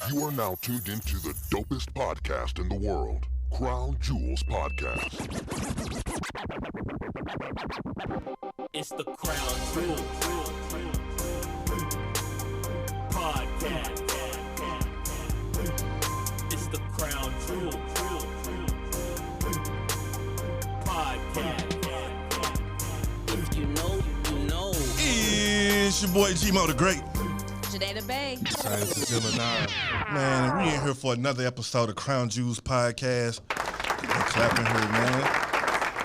You are now tuned into the dopest podcast in the world, Krown Jewels Podcast. It's the Krown Jewels Podcast. It's the Krown Jewels Podcast. If you know, you know. It's your boy G-Mo the Great. Today the Bay. Man, we in here for another episode of Krown Jewels Podcast. Get that clapping here, man.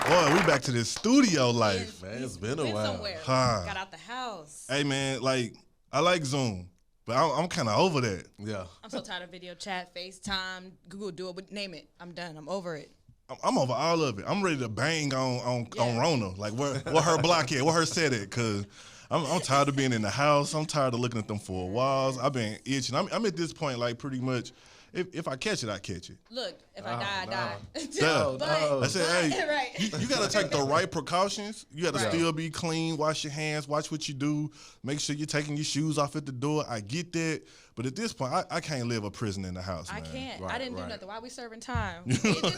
Boy, we back to this studio life. Man, it's been a while. Somewhere. Huh. Got out the house. Hey, man, like, I like Zoom, but I'm kind of over that. Yeah. I'm so tired of video chat, FaceTime, Google Duo, but name it. I'm done. I'm over it. I'm over all of it. I'm ready to bang on Rona. Like, where her block at? Where her set at? Because I'm tired of being in the house. I'm tired of looking at them four walls. I've been itching. I'm at this point, like, pretty much, if I catch it, I catch it. Look, if I die, I die. Duh. I said, hey, right. you got to take the right precautions. You got to Right. still be clean, wash your hands, watch what you do, make sure you're taking your shoes off at the door. I get that. But at this point, I can't live a prison in the house, I man. can't. Right, I didn't do right. nothing. Why we serving time?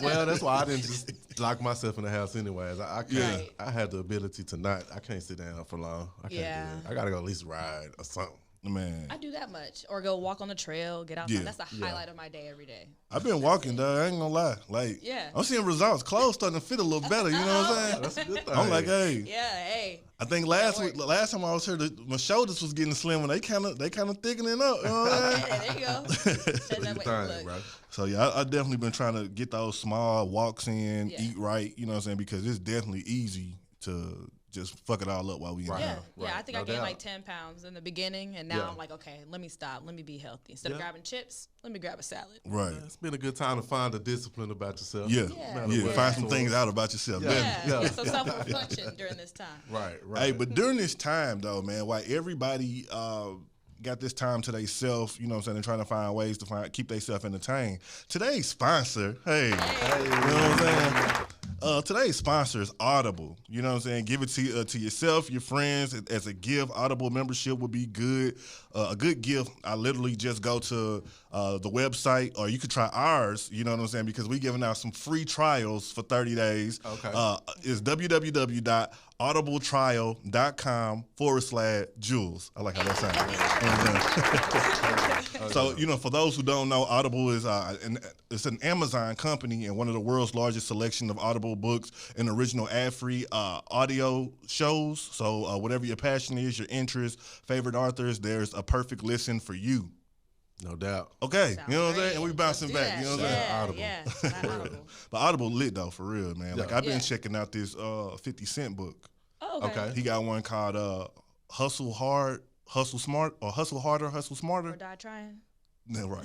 Well, that's why I didn't just lock myself in the house anyways. I can't. Yeah. I had the ability to not. I can't sit down for long. I can't Yeah. do it. I gotta go at least ride or something. Man, I do that much. Or go walk on the trail, get outside. Yeah. That's the highlight of my day every day. I've been walking, dog. I ain't gonna lie. Like, Yeah. I'm seeing results. Clothes starting to fit a little better. You know what I'm saying? That's a good thing. I'm like, hey. Yeah, hey. I think last work. time I was here, my shoulders was getting slim, and they kind of thickening up. You know what I'm saying? There you go. Said that Good way. thing, Look. bro. So yeah, I definitely been trying to get those small walks in, Yeah. eat right. You know what I'm saying? Because it's definitely easy to just fuck it all up while we in Right. Yeah, town. Right. yeah. I think No I gained doubt. like 10 pounds in the beginning, and now Yeah. I'm like, okay, let me stop. Let me be healthy. Instead of Yeah. grabbing chips, let me grab a salad. Right. It's been a good time to find a discipline about yourself. Yeah. Yeah. Yeah. Yeah. Find some things out about yourself. Yeah. Definitely. Yeah, Yeah. so self-reflection during this time. Right. Right. Hey, but during this time though, man, why everybody got this time to themselves, you know what I'm saying, and trying to find ways to keep themselves entertained. Today's sponsor, hey, you know what I'm saying? Today's sponsor is Audible. You know what I'm saying? Give it to yourself, your friends as a gift. Audible membership would be good. A good gift. I literally just go to the website, or you could try ours. You know what I'm saying? Because we giving out some free trials for 30 days. Okay. It's www.audibletrial.com/Jules. I like how that sounds. So, you know, for those who don't know, Audible is it's an Amazon company and one of the world's largest selection of Audible books and original ad-free audio shows. So whatever your passion is, your interest, favorite authors, there's a perfect listen for you. No doubt. Okay, Sounds you know what I'm great. saying? And we bouncing Let's do back, you that. know what I'm saying? Yeah, Audible. yeah. Audible. But Audible lit though, for real, man. Like Yeah. I've been Yeah. checking out this 50 Cent book. Oh, Okay. He got one called Hustle Hard, Hustle Smart, or Hustle Harder, Hustle Smarter. Or die trying. Yeah, right.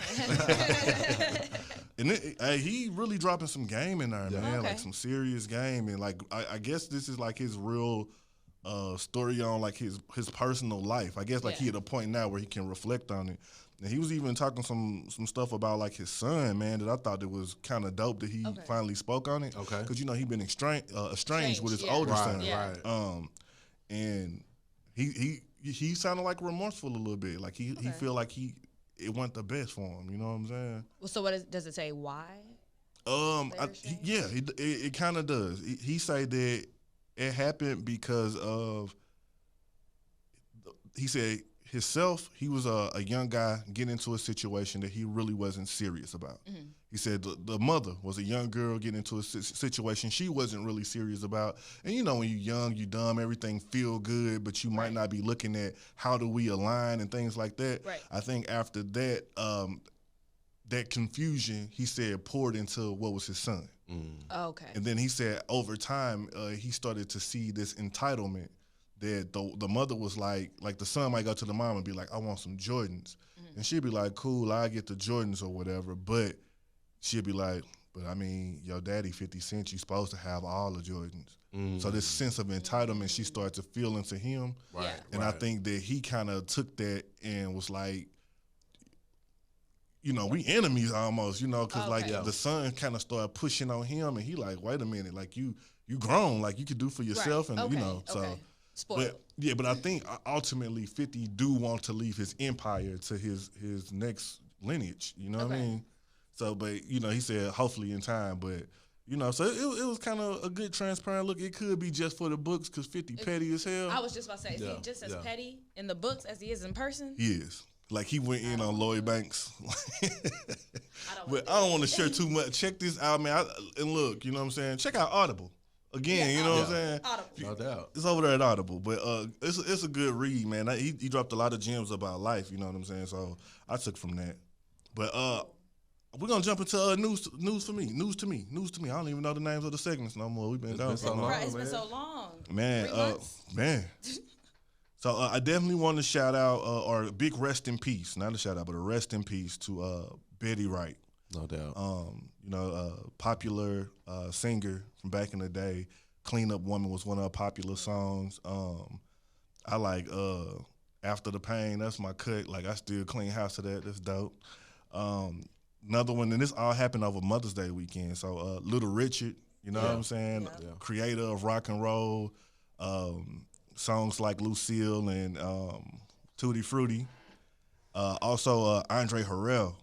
And he really dropping some game in there, man. Okay. Like some serious game, and like I guess this is like his real story on like his personal life. I guess like Yeah. he at a point now where he can reflect on it. And he was even talking some stuff about like his son, man, that I thought it was kind of dope that he Okay. finally spoke on it. Okay. Because you know he been estranged with his yeah. older Right. son. Yeah. Right. And he sounded like remorseful a little bit. Like he Okay. feel like it wasn't the best for him. You know what I'm saying? Well, so does it say why? They It kind of does. He say that it happened because of. He said himself. He was a young guy getting into a situation that he really wasn't serious about. Mm-hmm. He said the mother was a young girl getting into a situation she wasn't really serious about. And you know, when you're young, you dumb, everything feel good, but you might Right. not be looking at how do we align and things like that. Right. I think after that, that confusion, he said, poured into what was his son. Oh, okay. And then he said over time, he started to see this entitlement that the mother was like the son might go to the mom and be like, I want some Jordans. And she'd be like, cool, I get the Jordans or whatever. But she'd be like, but I mean, your daddy 50 Cent, you supposed to have all the Jordans. So this sense of entitlement she started to feel into him. Right. Yeah. And I think that he kind of took that and was like, you know, we enemies almost, you know, because like Okay. the son kind of started pushing on him, and he like, wait a minute, like you grown, like you could do for yourself, Right. and Okay. you know, so. Okay. Spoiled. But I think ultimately 50 do want to leave his empire to his next lineage. You know what I mean? So, but you know, he said hopefully in time, but. You know, so it was kind of a good transparent look. It could be just for the books because 50 petty as hell. I was just about to say, is he just as petty in the books as he is in person? He is. Like he went in on Lloyd Banks. But I don't want to share too much. Check this out, man. And look, you know what I'm saying? Check out Audible. Again, you know what I'm saying? Audible. No doubt. It's over there at Audible. But it's a good read, man. He dropped a lot of gems about life, you know what I'm saying? So I took from that. But we're gonna jump into news to me. I don't even know the names of the segments no more. We've been gone so long. Right, it's been so long. Man, 3 months? Man. So I definitely want to shout out, or a big rest in peace, not a shout out, but a rest in peace to Betty Wright. No doubt. You know, popular singer from back in the day. Clean Up Woman was one of her popular songs. I like After the Pain. That's my cut. Like I still clean house to that. That's dope. Another one, and this all happened over Mother's Day weekend. So Little Richard, you know what I'm saying? Yeah. Creator of rock and roll, songs like Lucille and Tutti Frutti. Also Andre Harrell.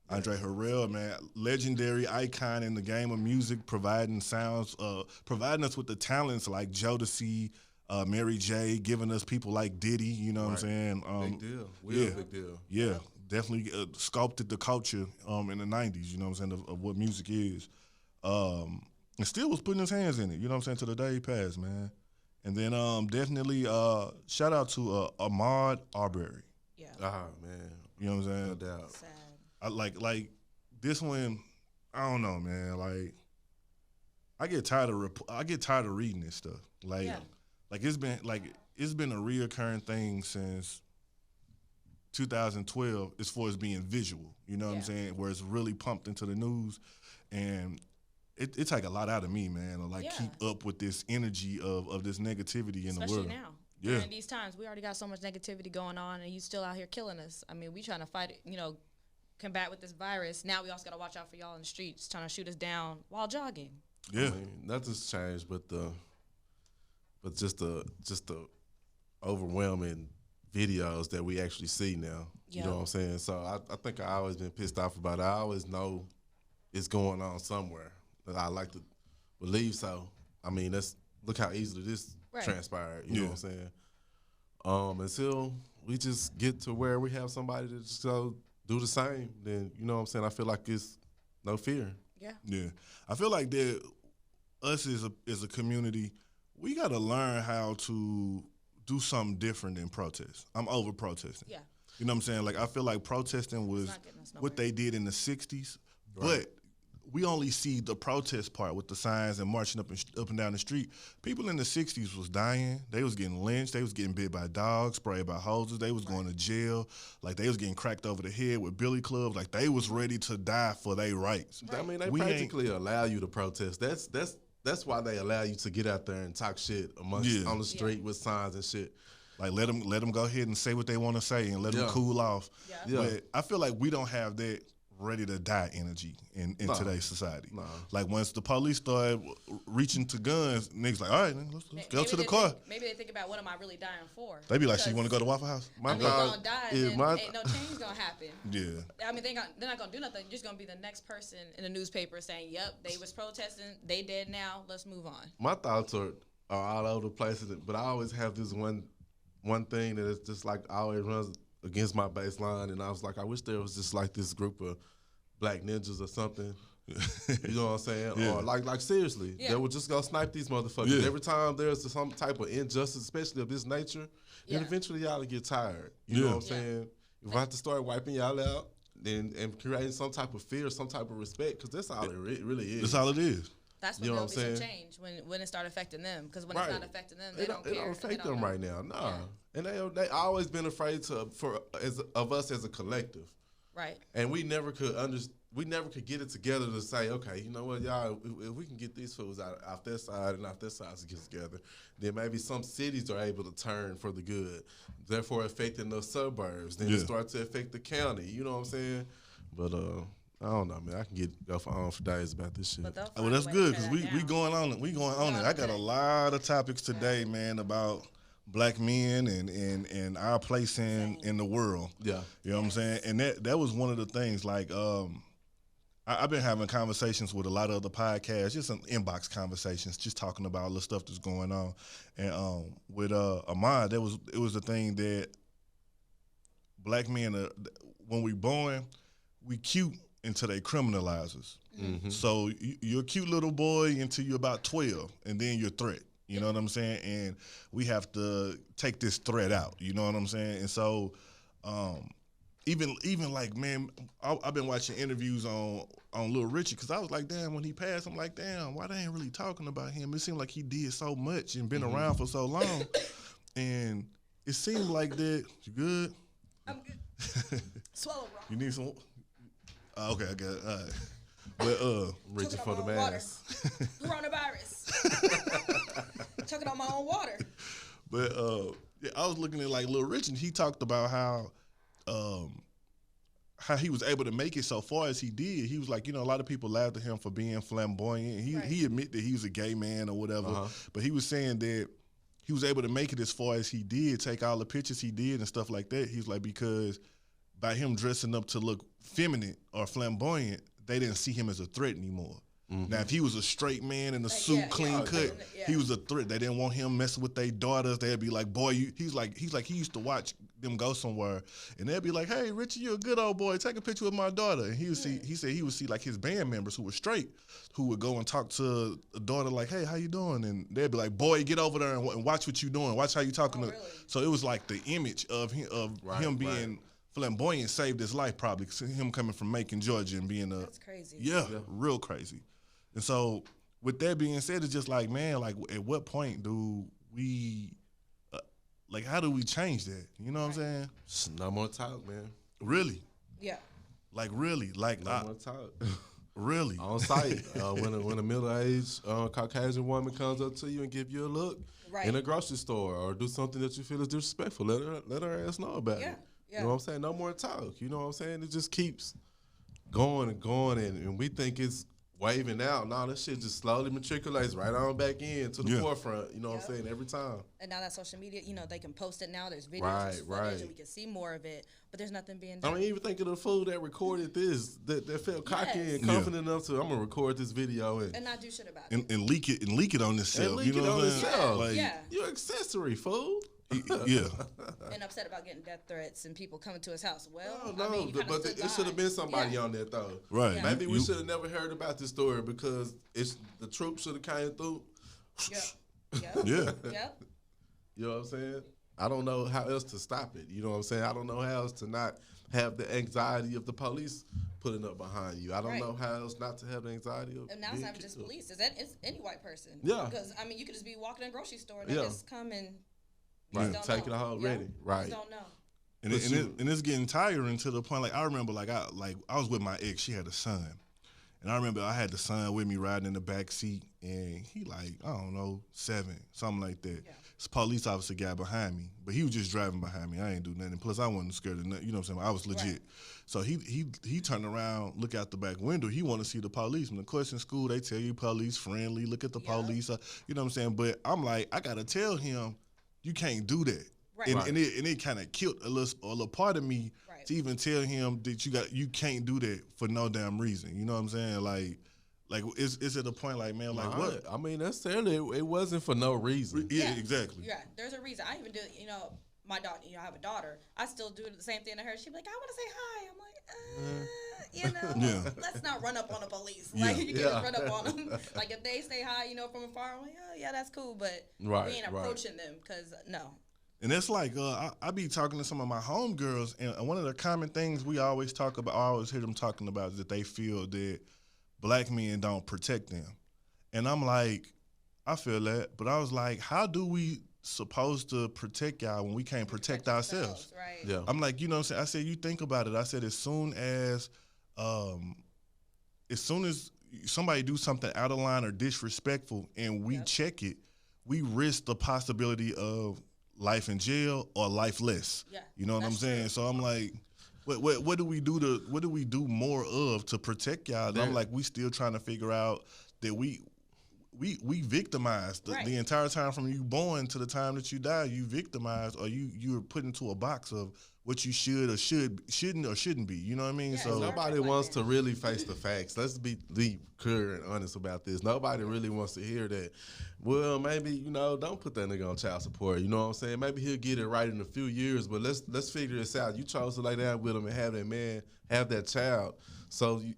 Andre Harrell, man, legendary icon in the game of music, providing sounds, providing us with the talents like Jodeci, Mary J, giving us people like Diddy, you know what I'm saying? Big deal. We're a big deal. Yeah. Definitely sculpted the culture in the 90s, you know what I'm saying, of what music is. And still was putting his hands in it, you know what I'm saying, to the day he passed, man. And then definitely shout out to Ahmaud Arbery. Yeah. Man. You know what I'm saying? No doubt. Sad. I like this one, I don't know, man. Like I get tired of reading this stuff. Like it's been a reoccurring thing since 2012 as far as being visual, you know what I'm saying, where it's really pumped into the news, and it take a lot out of me, man, to keep up with this energy of this negativity in the world. Especially now. Yeah. In these times, we already got so much negativity going on, and you still out here killing us. I mean, we trying to fight it, you know, combat with this virus. Now we also got to watch out for y'all in the streets trying to shoot us down while jogging. Yeah. I mean, nothing's changed, but just the overwhelming videos that we actually see now. You know what I'm saying? So I think I always been pissed off about it. I always know it's going on somewhere. I like to believe so. I mean, look how easily this transpired. You know what I'm saying? Until we just get to where we have somebody to just go do the same, then you know what I'm saying? I feel like it's no fear. Yeah. Yeah. I feel like that us as a community, we got to learn how to do something different than protest. I'm over protesting. Yeah. You know what I'm saying? Like, I feel like protesting was what they did in the 60s, but we only see the protest part with the signs and marching up and down the street. People in the 60s was dying. They was getting lynched. They was getting bit by dogs, sprayed by hoses. They was going to jail. Like, they was getting cracked over the head with billy clubs. Like, they was ready to die for their rights. I mean, they practically allow you to protest. That's why they allow you to get out there and talk shit on the street with signs and shit. Like, let them go ahead and say what they want to say and let them cool off. Yeah. But I feel like we don't have that ready to die energy in today's society. No. Like, once the police started reaching to guns, niggas like, all right, let's go to the car. Maybe they think about, what am I really dying for? They be like, so you want to go to Waffle House? I mean, you're going to die, and ain't no change going to happen. Yeah. I mean, they're not going to do nothing. You're just going to be the next person in the newspaper saying, yep, they was protesting, they dead now, let's move on. My thoughts are all over the place, but I always have this one thing that is just like always runs against my baseline, and I was like, I wish there was just like this group of black ninjas or something. You know what I'm saying? Yeah. Or like seriously, they would just go snipe these motherfuckers. Yeah. Every time there's some type of injustice, especially of this nature, then eventually y'all get tired. You know what I'm saying? If I have to start wiping y'all out, then and creating some type of fear, some type of respect, because that's all it really is. That's all it is. That's when there'll be some change, when it start affecting them. Because when it's not affecting them, they don't care. It don't affect them right now, nah. And they always been afraid of us as a collective. Right. And we never could get it together to say, okay, you know what, y'all, if we can get these fools off their side and off their sides to get together, then maybe some cities are able to turn for the good, therefore affecting the suburbs. Then it starts to affect the county. You know what I'm saying? But I don't know, man. I can go for days about this shit. Well, that's good because we going on it. We going on it. I got a lot of topics today, man, about black men and our place in the world. Yeah. You know what I'm saying? And that was one of the things, like, I've been having conversations with a lot of other podcasts, just some inbox conversations, just talking about all the stuff that's going on. And with Ahmad, it was the thing that black men, when we born, we cute until they criminalize us. Mm-hmm. So you're a cute little boy until you're about 12, and then you're a threat. You know what I'm saying? And we have to take this threat out. You know what I'm saying? And so even like, man, I've been watching interviews on Lil Richie, because I was like, damn, when he passed, I'm like, damn, why they ain't really talking about him? It seemed like he did so much and been around for so long. And it seemed like that. You good? I'm good. Swallow wrong. You need some? Okay, I got it. All right. But Reaching for the mask. Coronavirus. Chucking on my own water. But yeah, I was looking at like Lil Rich, and he talked about how he was able to make it so far as he did. He was like, you know, a lot of people laughed at him for being flamboyant. He admitted that he was a gay man or whatever, but he was saying that he was able to make it as far as he did, take all the pictures he did and stuff like that. He was like, because by him dressing up to look feminine or flamboyant, they didn't see him as a threat anymore. Mm-hmm. Now, if he was a straight man in a suit, clean cut, he was a threat. They didn't want him messing with their daughters. They'd be like, boy, he's like he used to watch them go somewhere, and they'd be like, hey, Richie, you're a good old boy. Take a picture with my daughter. And he said he would see like his band members who were straight, who would go and talk to a daughter like, hey, how you doing? And they'd be like, boy, get over there and watch what you doing. Watch how you talking to. Really? So it was like the image of him being flamboyant saved his life, probably. Him coming from Macon, Georgia, and being that's crazy. Yeah, real crazy. And so with that being said, it's just like, man, like at what point do we, like, how do we change that? You know what I'm saying? No more talk, man. Really? Yeah. Like really? Like no more talk. Really? On site. When a middle-aged Caucasian woman comes up to you and give you a look in a grocery store or do something that you feel is disrespectful, let her ass know about it. Yeah. You know what I'm saying? No more talk. You know what I'm saying? It just keeps going and going, and we think it's waving out. No, this shit just slowly matriculates right on back in to the forefront. You know what I'm saying? Every time. And now that social media, you know, they can post it now. There's videos, there's footage, and we can see more of it. But there's nothing being done. I mean, even think of the fool that recorded this, that felt cocky and confident enough to, I'm gonna record this video and not do shit about it. And leak it on himself. You know what I'm saying? Like, you're an accessory, fool. Yeah. And upset about getting death threats and people coming to his house. Well, no, I mean, but it should have been somebody on that though. Right. Yeah. Maybe we should have never heard about this story because the troops should have came through. Yeah. Yep. You know what I'm saying? I don't know how else to stop it. You know what I'm saying? I don't know how else to not have the anxiety of the police putting up behind you. I don't know how else not to have the anxiety of. And now it's not even just police. It's any white person. Yeah. Because I mean, you could just be walking in a grocery store and they just come and. Take it already. Right. Don't know. And it's getting tiring to the point. Like I remember, I was with my ex. She had a son, and I remember I had the son with me riding in the back seat, and he like, I don't know, 7, something like that. Yeah. This police officer guy behind me, but he was just driving behind me. I ain't do nothing. Plus, I wasn't scared of nothing. You know what I'm saying? I was legit. Right. So he turned around, look out the back window. He want to see the police. And of course, in school they tell you police friendly. Look at the police. You know what I'm saying? But I'm like, I gotta tell him. You can't do that, right. And it kind of killed a little part of me to even tell him that you can't do that for no damn reason. You know what I'm saying? Like is it a point like, man, like what? I mean, necessarily it wasn't for no reason. Yeah, exactly. Yeah, there's a reason. I even do. You know, my daughter. You know, I have a daughter. I still do the same thing to her. She'd be like, I want to say hi. I'm like, let's not run up on the police. Like you can't run up on them. Like if they say hi, you know, from afar, I'm like, oh yeah, that's cool, but we ain't approaching them because no. And it's like I be talking to some of my homegirls, and one of the common things we always talk about, I always hear them talking about, is that they feel that black men don't protect them, and I'm like, I feel that, but I was like, how do we supposed to protect y'all when we can't protect ourselves? Right. Yeah. I'm like, you know what I'm saying? I said, you think about it. I said, as soon as somebody do something out of line or disrespectful and we check it, we risk the possibility of life in jail or life less. Yeah. You know what I'm saying? True. So I'm like, what do we do more of to protect y'all? And I'm like, we still trying to figure out that we we victimized Right. the entire time from you born to the time that you die. You victimized, or you were put into a box of what you should or shouldn't be. You know what I mean? Yeah, So Nobody wants to really face the facts. Let's be clear and honest about this. Nobody really wants to hear that. Well, maybe, don't put that nigga on child support. You know what I'm saying? Maybe he'll get it right in a few years, but let's figure this out. You chose to lay down with him and have that man have that child. So you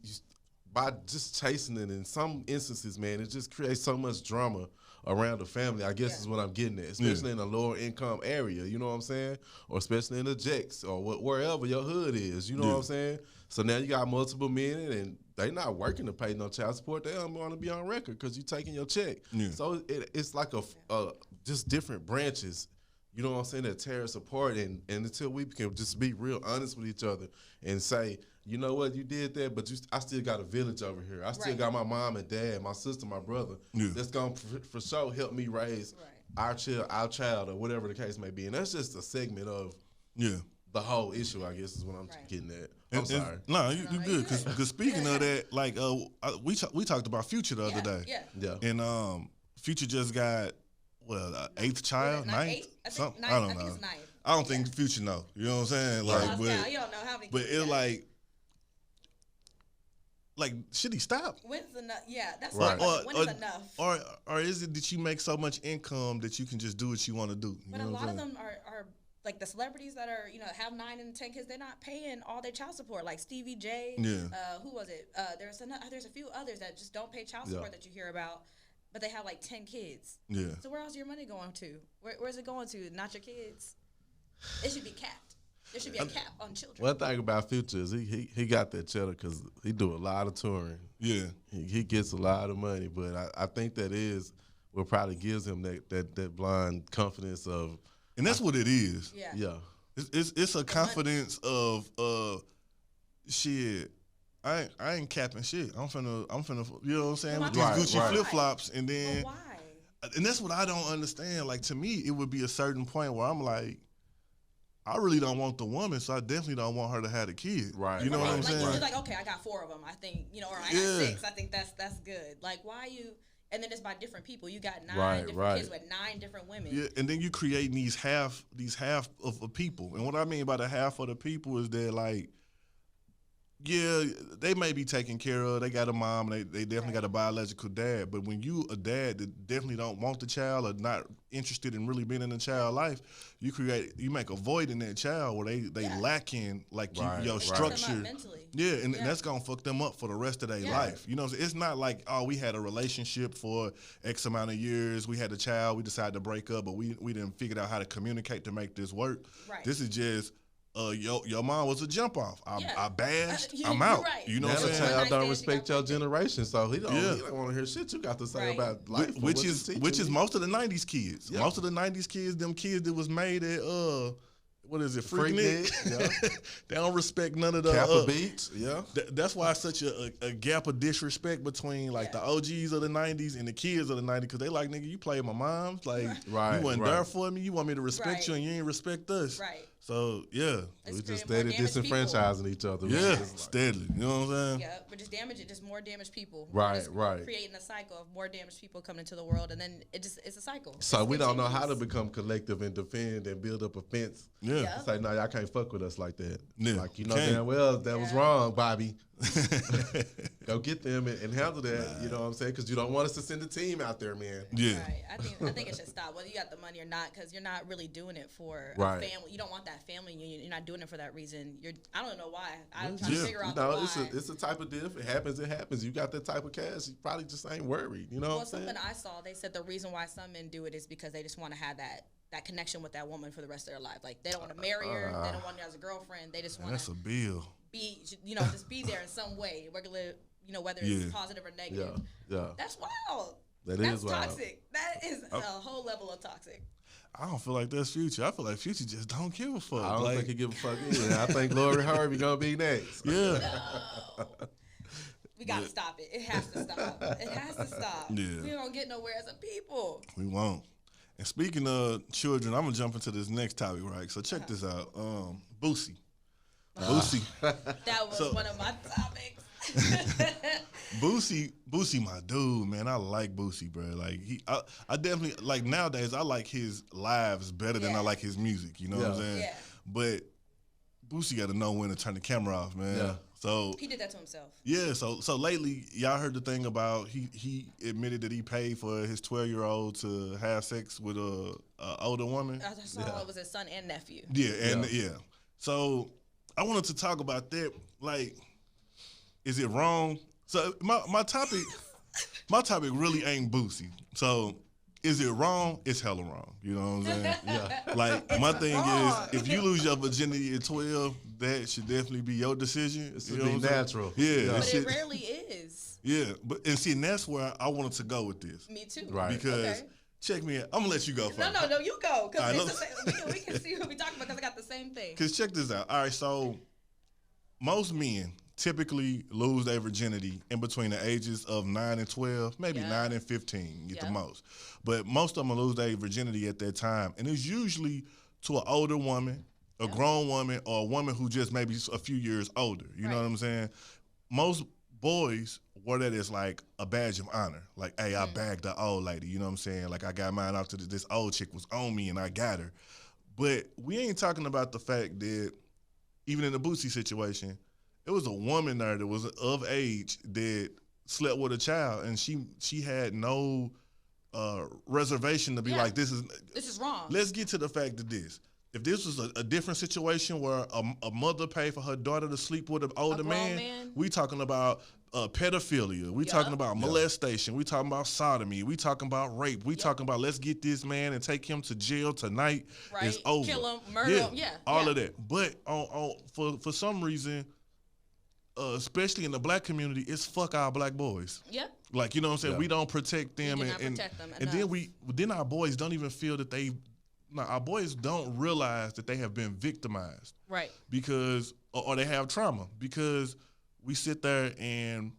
by just chasing it, in some instances, man, it just creates so much drama around the family, I guess is what I'm getting at, especially in a lower income area, you know what I'm saying? Or especially in the Jacks or wherever your hood is, you know what I'm saying? So now you got multiple men and they not working to pay no child support. They don't want to be on record because you taking your check. Yeah. So it's like just different branches, you know what I'm saying, that tear us apart. And until we can just be real honest with each other and say, you know what, you did that, but I still got a village over here. I still got my mom and dad, my sister, my brother. Yeah. That's going to, for sure, help me raise our child, or whatever the case may be. And that's just a segment of the whole issue, I guess, is what I'm getting at. I'm sorry. No, you good. Because speaking of that, like, we talked about Future the other day. Yeah. And Future just got, eighth child, ninth? Something? I don't know. It's ninth. I don't think Future know. You know what I'm saying? Like, you don't know how many. But it's like, should he stop? When's enough? Yeah, that's right. When is enough? Or is it that you make so much income that you can just do what you want to do? But a lot of them are like the celebrities that are, have 9 and 10 kids. They're not paying all their child support. Like Stevie J. Yeah. Who was it? There's a few others that just don't pay child support that you hear about, but they have like 10 kids. Yeah. So where else is your money going to? Where's it going to? Not your kids. It should be capped. There should be a cap on children. One thing about Future is he got that cheddar because he do a lot of touring. Yeah. He gets a lot of money, but I think that is what probably gives him that blind confidence of. And that's what it is. Yeah. Yeah. It's a confidence of shit. I ain't capping shit. I'm finna you know what I'm saying, with these Gucci flip flops, and then why? And that's what I don't understand. Like, to me, it would be a certain point where I'm like, I really don't want the woman, so I definitely don't want her to have a kid. Right. You know what I'm saying? It's like, okay, I got 4 of them. I think, or I got 6. I think that's good. Like, why you? And then it's by different people. You got 9 different kids with 9 different women. Yeah, and then you create these half of people. And what I mean by the half of the people is that, like, yeah, they may be taken care of. They got a mom. They definitely got a biological dad. But when you a dad that definitely don't want the child or not interested in really being in the child life, you make a void in that child where they lacking like your structure. Yeah, and that's gonna fuck them up for the rest of their life. You know, it's not like, oh, we had a relationship for X amount of years, we had a child, we decided to break up, but we didn't figure out how to communicate to make this work. Right. This is just. Your mom was a jump off. I bashed. I'm out. Right. You know what I'm saying? The child don't respect your generation, so he don't want to hear shit you got to say about life. Which is most of the '90s kids. Yeah. Most of the '90s kids, them kids that was made at what is it, Freaknik? Yeah. They don't respect none of the Kappa Beats. Yeah. That's why it's such a gap of disrespect between like the OGs of the '90s and the kids of the '90s, because they like, nigga, you play my mom, like you wasn't there for me. You want me to respect you, and you ain't respect us. Right. So, yeah. We just steady disenfranchising each other. Yeah, steadily. You know what I'm saying? Yeah, but just more damaged people. Right. Creating a cycle of more damaged people coming into the world, and then it's a cycle. So we don't know how to become collective and defend and build up a fence. Yeah. It's like, no, y'all can't fuck with us like that. Yeah. Like, damn well that was wrong, Bobby. Go get them and handle that. You know what I'm saying? Because you don't want us to send a team out there, man. Yeah. Right. I think it should stop, whether you got the money or not, because you're not really doing it for a family. You don't want that family union. You're not doing it for that reason. I don't know why. I'm trying to figure out why. It's a type of deal. If it happens. You got that type of cash, you probably just ain't worried. You know what I'm saying? Something I saw, they said the reason why some men do it is because they just want to have that connection with that woman for the rest of their life. Like, they don't want to marry her. They don't want her as a girlfriend. They just want to. That's a bill. Just be there in some way, regular, whether it's positive or negative. Yeah. That's wild. That's toxic. That is a whole level of toxic. I don't feel like that's Future. I feel like Future just don't give a fuck. I don't think he give a fuck either. I think Lori Harvey gonna be next. Yeah. No. We gotta stop it. It has to stop. It has to stop. Yeah. We don't get nowhere as a people. We won't. And speaking of children, I'm gonna jump into this next topic, right? So check this out. Boosie. Boosie. That was one of my topics. Boosie, my dude, man. I like Boosie, bro. Like I definitely like nowadays. I like his lives better than I like his music. You know what I'm saying? Yeah. But Boosie got to know when to turn the camera off, man. Yeah. So he did that to himself. Yeah. So lately, y'all heard the thing about he admitted that he paid for his 12-year-old to have sex with a older woman. I saw it was his son and nephew. Yeah, and So I wanted to talk about that. Like, is it wrong? So my topic really ain't Boosie. So is it wrong? It's hella wrong. You know what I'm saying? Yeah. Like my thing is, if you lose your virginity at 12, that should definitely be your decision. It should be natural. Yeah. But it rarely is. Yeah, and that's where I wanted to go with this. Me too. Right. Because check me out. I'm gonna let you go first. No, you go. Because right, we can see what we talking about because I got the same thing. Because check this out. All right, so most men typically lose their virginity in between the ages of 9 and 12, maybe 9 and 15 at the most. But most of them lose their virginity at that time. And it's usually to an older woman, a grown woman, or a woman who just maybe a few years older. You know what I'm saying? Most boys wear that as like a badge of honor. Like, hey, I bagged the old lady. You know what I'm saying? Like, I got mine after this old chick was on me and I got her. But we ain't talking about the fact that even in the Boosie situation, it was a woman there that was of age that slept with a child, and she had no reservation to be like, this is wrong. Let's get to the fact of this. If this was a different situation where a mother paid for her daughter to sleep with an older man, we talking about pedophilia. We talking about molestation. We talking about sodomy. We talking about rape. We talking about let's get this man and take him to jail tonight. Right. It's over. Kill him, murder him. Yeah. All of that. But for some reason, especially in the black community, it's fuck our black boys. Yep. Like, you know what I'm saying? We don't protect them. Protect them and then our boys don't even feel that our boys don't realize that they have been victimized. Right. Because, or they have trauma. Because we sit there and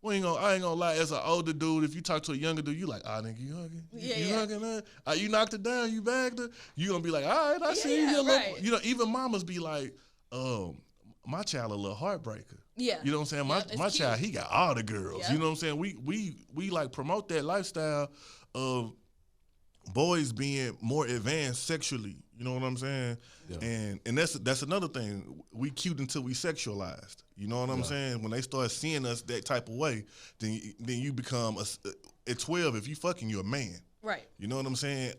I ain't gonna lie, as an older dude, if you talk to a younger dude, you like, nigga, you hugging? You hugging her? You knocked her down, you bagged her? You gonna be like, all right, I see you. Right. You know, even mamas be like, my child a little heartbreaker. Yeah. You know what I'm saying? My child, he got all the girls. Yeah. You know what I'm saying? We like promote that lifestyle of boys being more advanced sexually. You know what I'm saying? Yeah. And that's another thing. We cute until we sexualized. You know what I'm saying? When they start seeing us that type of way, then you become at 12. If you fucking, you're a man. Right. You know what I'm saying?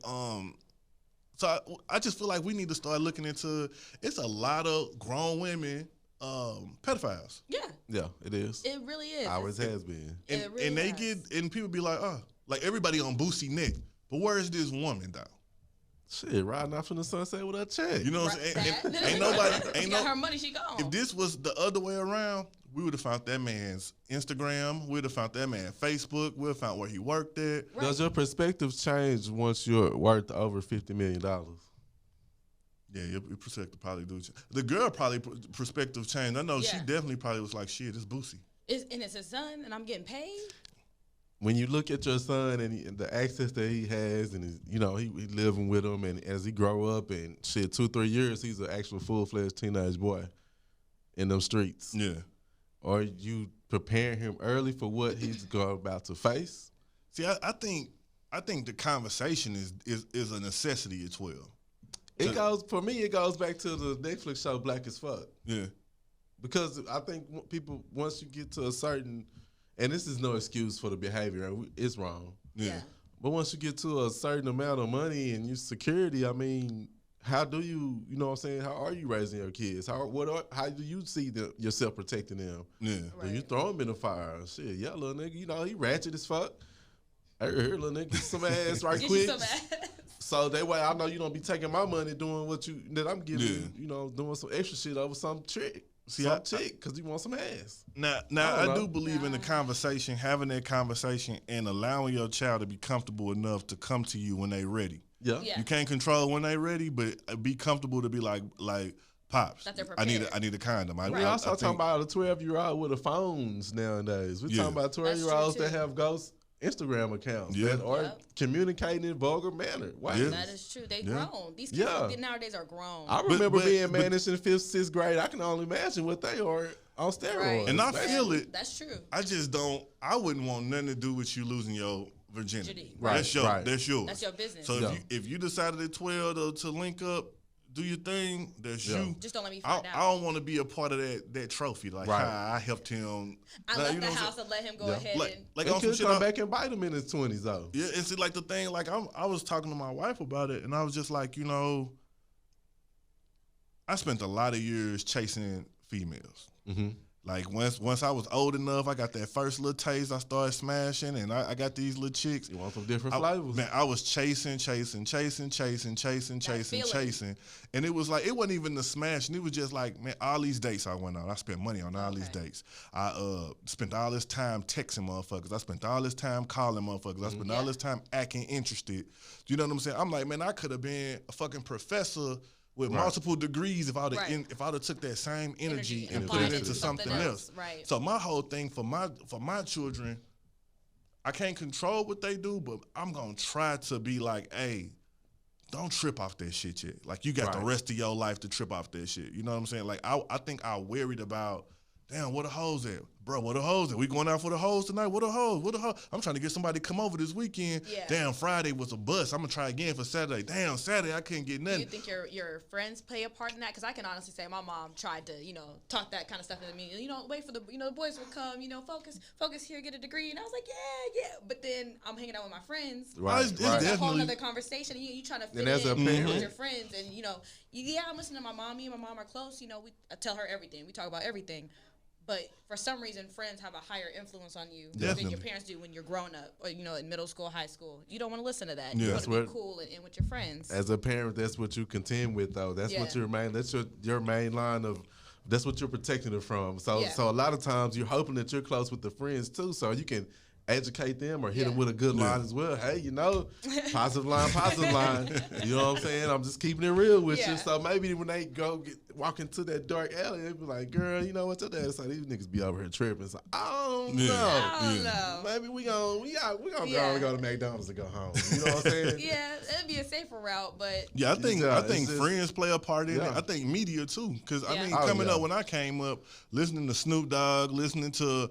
So I just feel like we need to start looking into. It's a lot of grown women pedophiles. Yeah. Yeah, it is. It really is. Always has been. And they get, and people be like, like everybody on Boosie neck. But where is this woman though? Shit, riding off in the sunset with her check. You know what I'm saying? Ain't got her money, she gone. If this was the other way around, we would have found that man's Instagram. We would have found that man Facebook. We would have found where he worked at. Right. Does your perspective change once you're worth over $50 million? Yeah, your perspective probably do. The girl probably perspective changed. I know she definitely probably was like, shit, it's Boosie. And it's his son, and I'm getting paid. When you look at your son and the access that he has, and he living with him, and as he grow up and shit, 2-3 years, he's an actual full-fledged teenage boy in them streets. Yeah. Are you preparing him early for what he's about to face? See, I think the conversation is a necessity at 12. It goes back to the Netflix show Black as Fuck. Yeah. Because I think people, once you get to a certain, and this is no excuse for the behavior, it's wrong. Yeah. But once you get to a certain amount of money and your security, I mean, how do you know what I'm saying? How are you raising your kids? How do you see yourself protecting them? Yeah. Right. Do you throw them in the fire? Shit, yeah, little nigga, he ratchet as fuck. Here, little nigga, get some ass right quick. Some ass. So that way I know you don't be taking my money doing that I'm giving you, doing some extra shit over some trick. Some chick, because you want some ass. Now I do believe in the conversation, having that conversation and allowing your child to be comfortable enough to come to you when they ready. Yeah. You can't control when they ready, but be comfortable to be like Pops, I need a condom. We also talking about a 12-year-old with the phones nowadays. We're talking about 12-year-olds that have ghost Instagram accounts that are communicating in vulgar manner. Wow. Yeah. That is true. They grown. These kids nowadays are grown. I remember being managed in 5th, 6th grade. I can only imagine what they are on steroids. Right. And I feel it. That's true. I just don't. I wouldn't want nothing to do with you losing your virginity. Right. That's yours. Right. That's yours. That's your business. So if you decided at 12 to link up, do your thing. That's you. Just don't let me find out. I don't want to be a part of that trophy. Like how I helped him. I left the house and let him go ahead and like he on some could shit. come back and bite him in his 20s though. Yeah, and see, like the thing, like I was talking to my wife about it, and I was just like, I spent a lot of years chasing females. Mm-hmm. Like once I was old enough, I got that first little taste. I started smashing, and I got these little chicks. You want some different flavors? Man, I was chasing, and it was like it wasn't even the smashing. It was just like, man, all these dates I went on. I spent money on all these dates. I spent all this time texting motherfuckers. I spent all this time calling motherfuckers. I spent all this time acting interested. You know what I'm saying? I'm like, man, I could have been a fucking professor with multiple degrees if I'd have took that same energy and put it into something else. Right. So my whole thing for my children, I can't control what they do, but I'm gonna try to be like, hey, don't trip off that shit yet. Like you got the rest of your life to trip off that shit. You know what I'm saying? Like I think I worried about, damn, where the hoes at? Bro, where the hoes at? We going out for the hoes tonight? Where the hoes? Where the hoes? I'm trying to get somebody to come over this weekend. Yeah. Damn, Friday was a bust. I'm going to try again for Saturday. Damn, Saturday I couldn't get nothing. Do you think your friends play a part in that? Because I can honestly say my mom tried to, talk that kind of stuff into me. Wait for the boys would come, focus here, get a degree. And I was like, yeah. But then I'm hanging out with my friends. Right. It's a whole other conversation. And you trying to fit in with your friends. And, I'm listening to my mom. Me and my mom are close. I tell her everything. We talk about everything. But for some reason, friends have a higher influence on you than your parents do when you're grown up or, in middle school, high school. You don't want to listen to that. You want to be cool and with your friends. As a parent, that's what you contend with, though. That's what that's your main line of, that's what you're protecting it from. So a lot of times you're hoping that you're close with the friends, too, so you can educate them or hit them with a good line as well. Hey, positive line. You know what I'm saying? I'm just keeping it real with you. So maybe when they walk into that dark alley, they be like, girl, you know what, your dad said these niggas be over here tripping. So I don't know. Maybe we gonna go to McDonald's and go home. You know what I'm saying? Yeah, it'd be a safer route, but I think friends play a part in it. I think media too, because I mean, coming up when I came up, listening to Snoop Dogg, listening to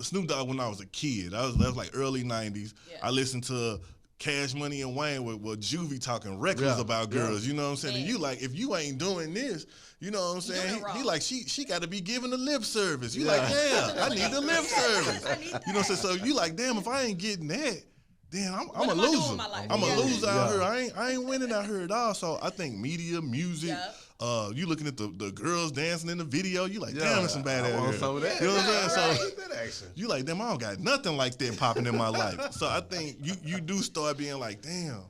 Snoop Dogg when I was a kid. That was like early 90s. Yeah. I listened to Cash Money and Wayne with Juvie talking reckless about girls. You know what I'm saying? And you like, if you ain't doing this, you know what I'm saying? He like, she got to be giving the lip service. You like, damn, I need the lip service. You know what I'm saying? So you like, damn, if I ain't getting that, then I'm a loser. I'm a loser out here. I ain't winning out here at all. So I think media, music, you looking at the girls dancing in the video, you like, damn, that's some bad ass. Some of that. You know what I'm saying? So you like, damn, I don't got nothing like that popping in my life. So I think you do start being like, damn.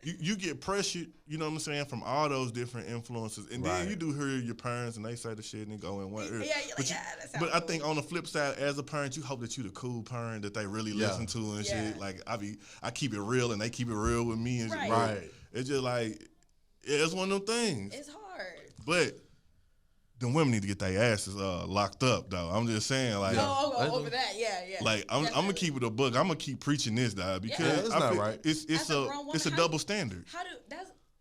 You get pressured, you know what I'm saying, from all those different influences. And then you do hear your parents and they say the shit and they go in one ear. But I think on the flip side, as a parent, you hope that you the cool parent that they really listen to and shit. Like I keep it real and they keep it real with me and shit. It's just like, it's one of them things. It's hard. But them women need to get their asses locked up, though. I'm just saying, like, over that, Like, I'm gonna keep it a book. I'm gonna keep preaching this, dog, because it's not right. It's a double standard.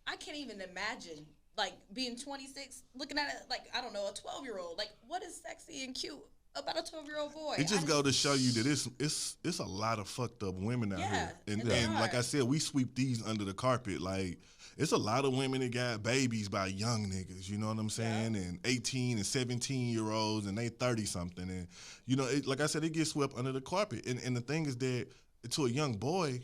I can't even imagine like being 26, looking at it like, I don't know, a 12-year-old. Like, what is sexy and cute about a 12-year-old boy? It just go to show you that it's a lot of fucked up women out here, and like I said, we sweep these under the carpet. Like, it's a lot of women that got babies by young niggas, you know what I'm saying? And 18 and 17-year-olds, and they 30-something. And, like I said, it gets swept under the carpet. And the thing is that to a young boy,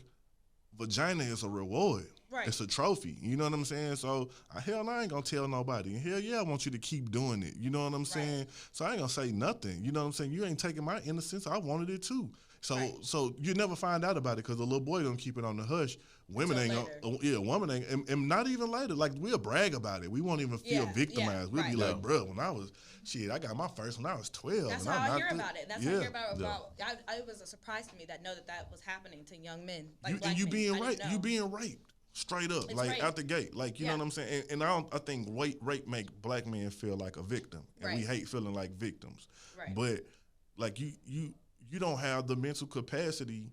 vagina is a reward. Right. It's a trophy. You know what I'm saying? So, hell, I ain't going to tell nobody. And hell yeah, I want you to keep doing it. You know what I'm saying? So, I ain't going to say nothing. You know what I'm saying? You ain't taking my innocence. I wanted it too. So you never find out about it because the little boy gonna keep it on the hush. Women ain't gonna, women ain't, and not even later. Like, we'll brag about it. We won't even feel victimized. We'll be like, bro, when I was I got my first when I was 12. That's how I hear about it. That's how I hear about. It was a surprise to me that was happening to young men. Like, and you being raped. You being raped. Straight up, it's like out the gate, like you know what I'm saying, and I think rape make black men feel like a victim, and we hate feeling like victims. Right. But like you don't have the mental capacity.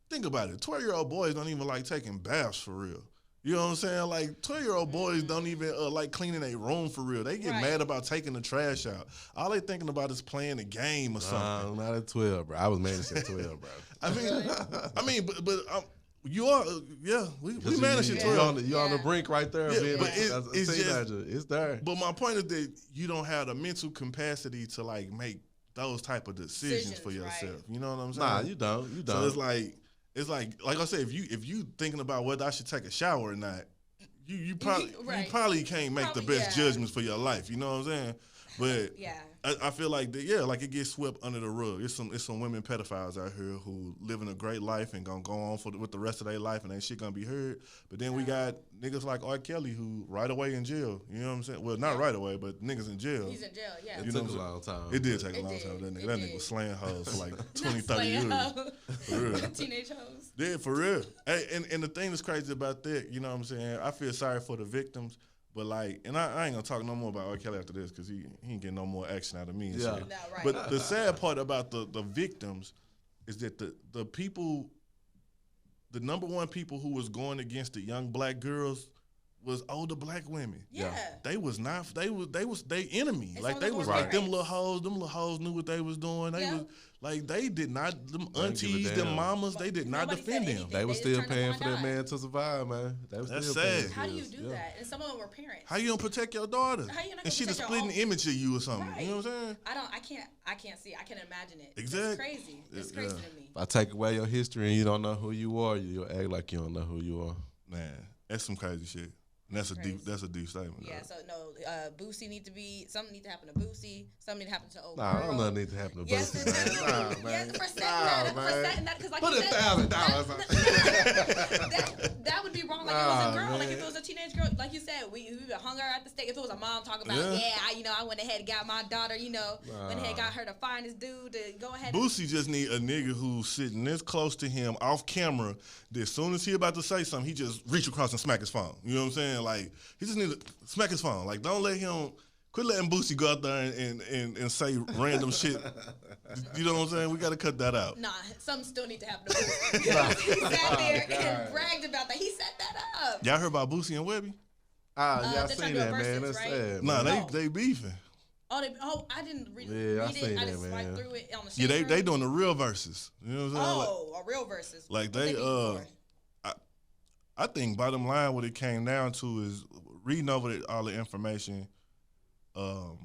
Think about it. 12-year-old boys don't even like taking baths for real. You know what I'm saying? Like 12-year-old boys don't even like cleaning a room for real. They get mad about taking the trash out. All they thinking about is playing a game or something. Not at 12, bro. I was managed at 12, bro. but you are, we managed at 12. You're on the brink right there, man. But it's teenager. It's there. But my point is that you don't have the mental capacity to like make those type of decisions for yourself. Right. You know what I'm saying? Nah, you don't. So it's like I said, if you thinking about whether I should take a shower or not, you probably can't make the best judgments for your life. You know what I'm saying? But I feel like like it gets swept under the rug. It's some women pedophiles out here who living a great life and gonna go on with the rest of their life and ain't shit gonna be heard. But then we got niggas like R. Kelly who right away in jail. You know what I'm saying? Well, not right away, but niggas in jail. He's in jail, yeah. It took a long time. It did take a long time. That nigga was slaying hoes for like 20, 30 years. For real. Teenage hoes. Yeah, for real. Hey, and the thing that's crazy about that, you know what I'm saying? I feel sorry for the victims. But like, and I ain't gonna talk no more about R. Kelly after this because he ain't getting no more action out of me. And shit. No, right. But the sad part about the victims is that the people, the number one people who was going against the young black girls was older black women. Yeah. They was not. They was they enemy. It's like they was like them little hoes. Them little hoes knew what they was doing. They was like they did not. Them aunties, them mamas. They did not defend them. They was still paying for that man to survive, man. That's sad. How do you do that? And some of them were parents. How you gonna protect your daughter? How you not and she the splitting image of you or something. Right. You know what I'm saying? I can't see. I can't imagine it. Exactly. It's crazy. It's crazy to me. If I take away your history and you don't know who you are, you'll act like you don't know who you are. Man, that's some crazy shit. And that's a deep statement. Yeah, though. so no, Boosie something need to happen to Boosie, something need to happen to old Nah, girl. Nothing need to happen to Yes, Boosie, it man. Nah, man. Yes, for setting that, because like Put you said, $1,000 that would be wrong. Like it was a girl, man. Like if it was a teenage girl, like you said, we hung her at the stake. If it was a mom talking about, I went ahead and got my daughter, went ahead and got her the finest dude to go ahead. Boosie just need a nigga who's sitting this close to him off camera that as soon as he about to say something, he just reach across and smack his phone. You know what I'm saying? Like he just need to smack his phone. Like don't let him. Quit letting Boosie go out there and say random shit. You know what I'm saying? We got to cut that out. Nah, something still need to happen to Boosie. He sat there and bragged about that. He set that up. Y'all heard about Boosie and Webby? I seen that, man. That's sad. Nah, they beefing. I didn't read it. I just swiped through it on the shit. Yeah, they doing the real verses. You know what I'm saying? A real verses. Like they I think bottom line what it came down to is reading over all the information. Well,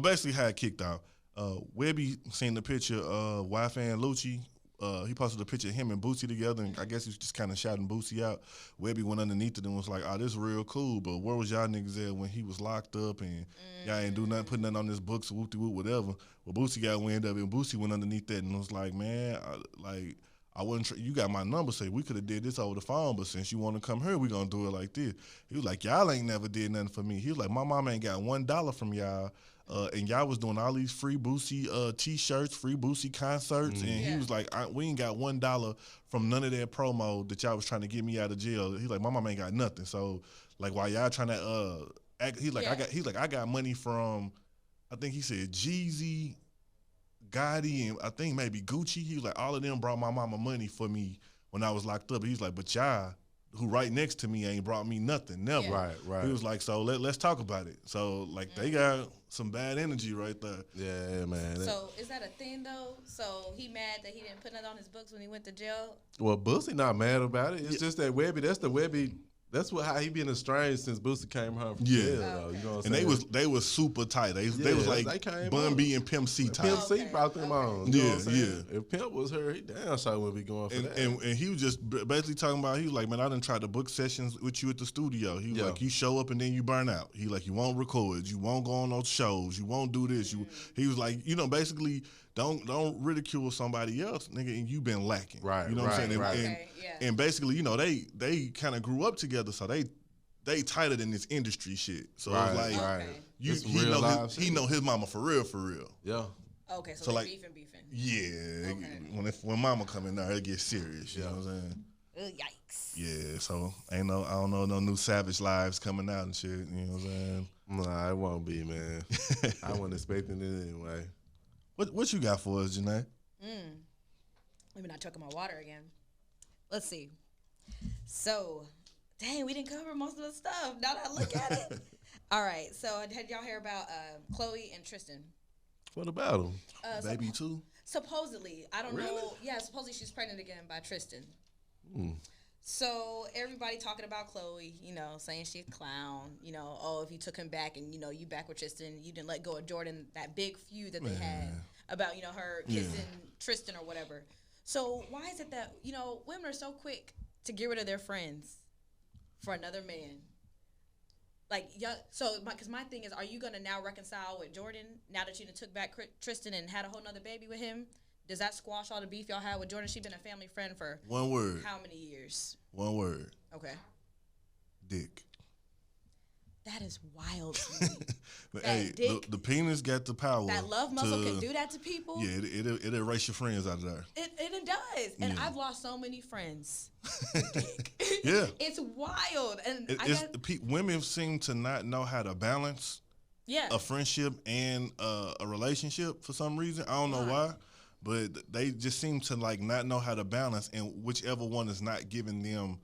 basically how it kicked out. Webby seen the picture of Wi-Fi and Lucci. He posted a picture of him and Boosie together, and I guess he was just kind of shouting Boosie out. Webby went underneath it and was like, "Oh, this is real cool, but where was y'all niggas at when he was locked up and y'all ain't do nothing, put nothing on this books, whoop-de-whoop, whatever." Well, Boosie got wind of it, and Boosie went underneath that and was like, "Man, I wasn't. You got my number. Say we could have did this over the phone, but since you want to come here, we gonna do it like this." He was like, "Y'all ain't never did nothing for me." He was like, "My mom ain't got $1 from y'all, and y'all was doing all these free Boosie T-shirts, free Boosie concerts." And he was like, "We ain't got $1 from none of that promo that y'all was trying to get me out of jail." He's like, "My mom ain't got nothing. So like, while y'all trying to act, I got money from, I think he said Jeezy, Gotti, and I think maybe Gucci." He was like, "All of them brought my mama money for me when I was locked up." He's like, "But y'all, who right next to me, ain't brought me nothing, never." Yeah. Right. He was like, "So let's talk about it." So like they got some bad energy right there. Yeah, man. So is that a thing though? So he mad that he didn't put it on his books when he went to jail? Well, Boosie not mad about it. It's just that Webby. That's the Webby. That's how he been estranged since Boosie came home from jail, though. You know what I'm saying? And they was super tight. They was like Bun B and Pimp C tight. Pimp C brought them on. You know what I'm saying? Yeah. If Pimp was her, he damn sure would be going for that. And he was just basically talking about, he was like, "Man, I done tried to book sessions with you at the studio." He was like, "You show up and then you burn out." He like, "You won't record, you won't go on those shows, you won't do this." He was like, basically, don't ridicule somebody else, nigga, and you been lacking. Right. You know what I'm saying? Right. And basically, they kind of grew up together, so they tighter than this industry shit. So it's like he know his mama for real. Yeah. Okay, so like beefing. Yeah. Okay. When mama come in there, it gets serious. You know what I'm saying? Yikes. Yeah. So I don't know no new Savage Lives coming out and shit. You know what I'm saying? Nah, it won't be, man. I wasn't expecting it anyway. What you got for us, Janae? Let me not choke on my water again. Let's see. So Dang, we didn't cover most of the stuff. Now that I look at it. All right, so did y'all hear about Chloe and Tristan? What about him? Baby too. Supposedly, I don't know. Yeah, supposedly she's pregnant again by Tristan. So everybody talking about Chloe, saying she's a clown. Oh, if you took him back and you back with Tristan, you didn't let go of Jordan. That big feud that they had about her kissing Tristan or whatever. So why is it that women are so quick to get rid of their friends for another man? Like, yeah. So, because my thing is, are you gonna now reconcile with Jordan now that you done took back Tristan and had a whole nother baby with him? Does that squash all the beef y'all had with Jordan? She been a family friend for one word. How many years? One word. Okay. Dick. That is wild to me. Hey, the penis got the power. That love muscle can do that to people. Yeah, it erase your friends out of there. It does. And I've lost so many friends. Yeah. It's wild. And women seem to not know how to balance a friendship and a relationship for some reason. I don't know why. But they just seem to not know how to balance, and whichever one is not giving them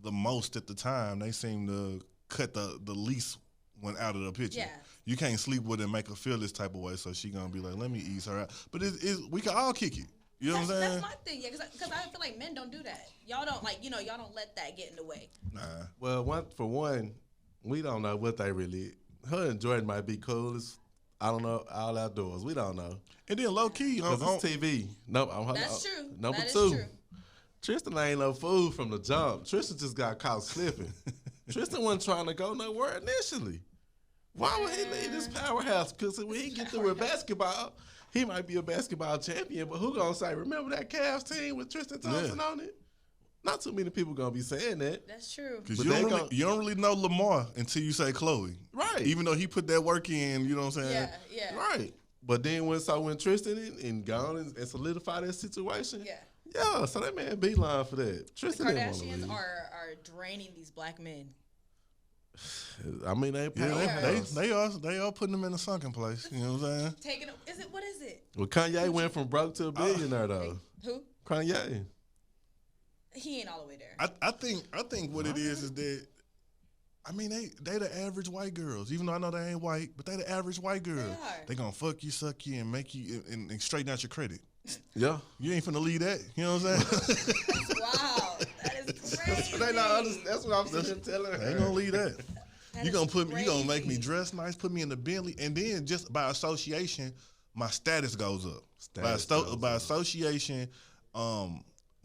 the most at the time, they seem to cut the least one out of the picture. Yeah. You can't sleep with her and make her feel this type of way, so she gonna be like, let me ease her out. But we can all kick it. You know what I'm saying? That's my thing, because I feel like men don't do that. Y'all don't y'all don't let that get in the way. Nah. Well, for one, we don't know what they really. Her and Jordan might be cool. I don't know, all outdoors. We don't know. And then low key, because it's TV. No, that's true. Number that two, is true. Tristan ain't no fool from the jump. Tristan just got caught slipping. Tristan wasn't trying to go nowhere initially. Why would he leave this powerhouse? Because when he get through with basketball, he might be a basketball champion, but who gonna say, remember that Cavs team with Tristan Thompson on it? Not too many people gonna be saying that. That's true. Because you don't really know Lamar until you say Chloe. Right. Even though he put that work in, you know what I'm saying? Yeah. Right. But then when Tristan and gone and solidified that situation, so that man beeline for that. Tristan the Kardashians are draining these black men. I mean, they are putting them in a sunken place. You know what I'm saying? What is it? Well, Kanye went from broke to a billionaire though. Who? Kanye. He ain't all the way there. I think what it is that, I mean, they the average white girls. Even though I know they ain't white, but they the average white girl. They gonna fuck you, suck you, and make you and straighten out your credit. Yeah. You ain't finna leave that. You know what I'm saying? Wow. That is crazy. That's what I'm saying. Telling her. They ain't gonna leave that. You gonna make me dress nice, put me in the Bentley, and then just by association, my status goes up. By association,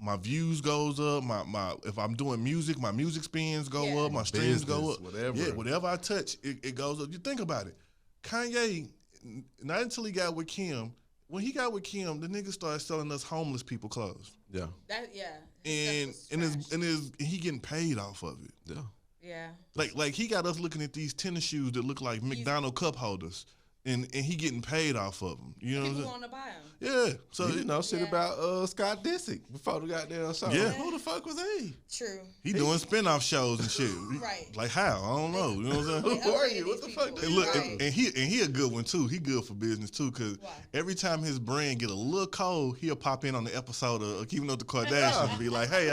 my views goes up. My if I'm doing music, my music spins go up. My streams go up. Whatever. Yeah, whatever I touch, it goes up. You think about it. Kanye, not until he got with Kim. When he got with Kim, the nigga started selling us homeless people clothes. Yeah. And he getting paid off of it. Yeah. Yeah. Like he got us looking at these tennis shoes that look like McDonald cup holders. And he getting paid off of them. You know People what I'm want to buy them. Yeah. So you didn't know shit about Scott Disick before the goddamn show. Yeah. Who the fuck was he? True. He doing spin-off shows and shit. Right. Like how? I don't know. You know what I'm saying? Who are you? What the fuck? And look, and he a good one too. He good for business too, cause every time his brand get a little cold, he'll pop in on the episode of Keeping Up the Kardashians and be like, "Hey,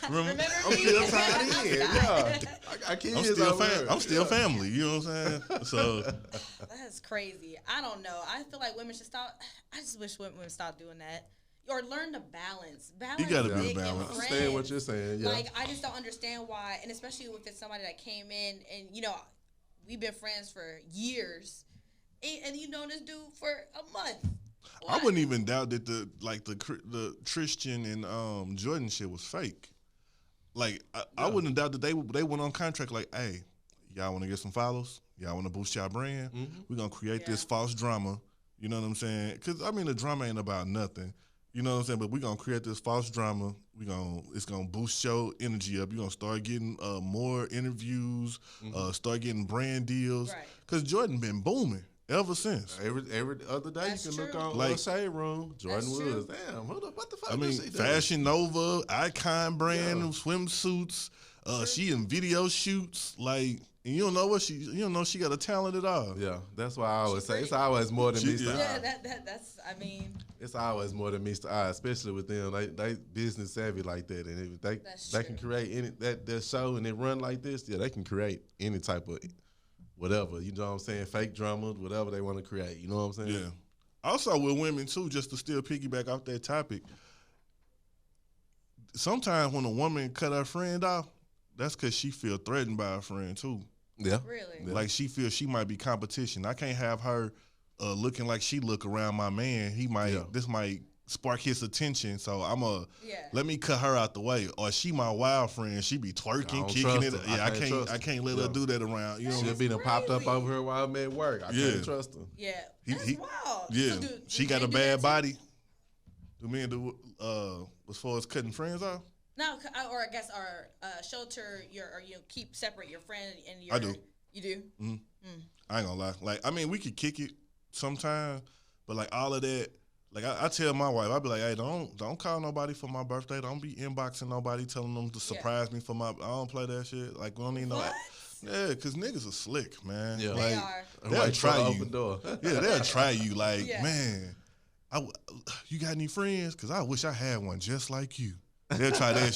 remember I'm still tied in. Yeah, I can't. I'm still family. You know what I'm saying? So that's crazy. I don't know. I feel like women should stop. I just wish women would stop doing that. Or learn to balance. You gotta be balanced. I understand what you're saying. Yeah. Like, I just don't understand why, and especially if it's somebody that came in and, we've been friends for years, and you know this dude for a month. Why? I wouldn't even doubt that the Tristan and Jordan shit was fake. Like, I wouldn't doubt that they went on contract like, hey, y'all want to get some follows? Y'all want to boost y'all brand? Mm-hmm. We're going to create this false drama. You know what I'm saying? Because, I mean, the drama ain't about nothing. You know what I'm saying? But we're going to create this false drama. It's going to boost your energy up. You're going to start getting more interviews, start getting brand deals. Because Jordan been booming ever since. Every other day you can look on Shade Room. Jordan Woods. Damn, what the fuck I mean, she do? Fashion Nova, Icon brand, swimsuits. She in video shoots. Like, And you don't know she got a talent at all. Yeah, that's why I always say it's always more than meets the eye. Yeah, that's. I mean, it's always more than meets the eye, especially with them. They business savvy like that, and if they can create any that show and it run like this, yeah, they can create any type of whatever. You know what I'm saying? Fake drama, whatever they want to create. You know what I'm saying? Yeah. Also with women too, just to still piggyback off that topic. Sometimes when a woman cut her friend off, that's because she feel threatened by a friend too. Yeah. Really? Yeah. Like she feels she might be competition. I can't have her looking like she look around my man. This might spark his attention. So let me cut her out the way. Or she my wild friend. She be twerking, kicking it. Yeah, I can't let her do that around. You know, she'll be done popped up over her while I'm at work. I can't trust her. Yeah, that's wild. Yeah, So she got a bad body. Do me and as far as cutting friends off? No, or I guess, shelter keep separate your friend and your. I do. You do? Mm-hmm. I ain't gonna lie. Like, I mean, we could kick it sometimes, but like all of that, like I tell my wife, I be like, hey, don't call nobody for my birthday. Don't be inboxing nobody telling them to surprise me for my. I don't play that shit. Like, we don't need no. Yeah, cause niggas are slick, man. Yeah, like, they they'll try you. Open door. Yeah, they'll try you. Like, man, you got any friends? Cause I wish I had one just like you. They'll try that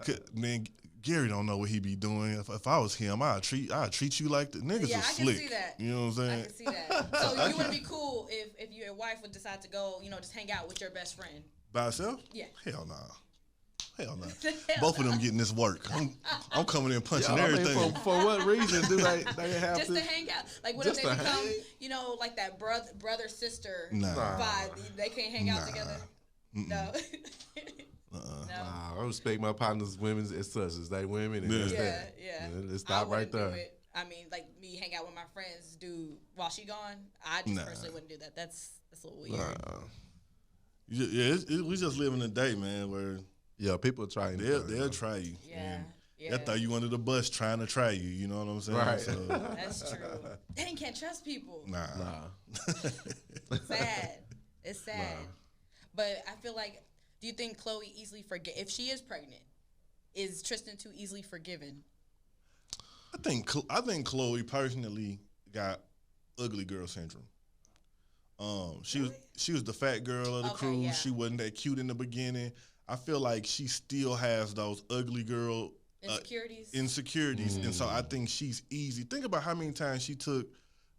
shit. Man, Gary don't know what he be doing. If I was him, I'd treat you like the niggas are slick. I can see that. You know what I'm saying? I can see that. So you wouldn't be cool if your wife would decide to go, just hang out with your best friend by herself? Yeah. Hell nah. Hell nah. Both of them getting this work. I'm coming in punching everything. I mean, for what reason do they have just to hang out? Like, what if they become, like that brother sister vibe? They can't hang out together. No. Nah, I respect my partners, women as such as they women. And let's stop right there. I mean, like me hang out with my friends, while she gone. I just personally wouldn't do that. That's a little weird. We just live in a day, man, where people try. They'll try you. Yeah. They throw you under the bus trying to try you. You know what I'm saying? Right. So. That's true. Dang, can't trust people. Nah. Sad. It's sad. Nah. But I feel like, do you think Chloe easily if she is pregnant, is Tristan too easily forgiven? I think Chloe personally got ugly girl syndrome. She was the fat girl of the crew. Yeah. She wasn't that cute in the beginning. I feel like she still has those ugly girl insecurities, and so I think she's easy. Think about how many times she took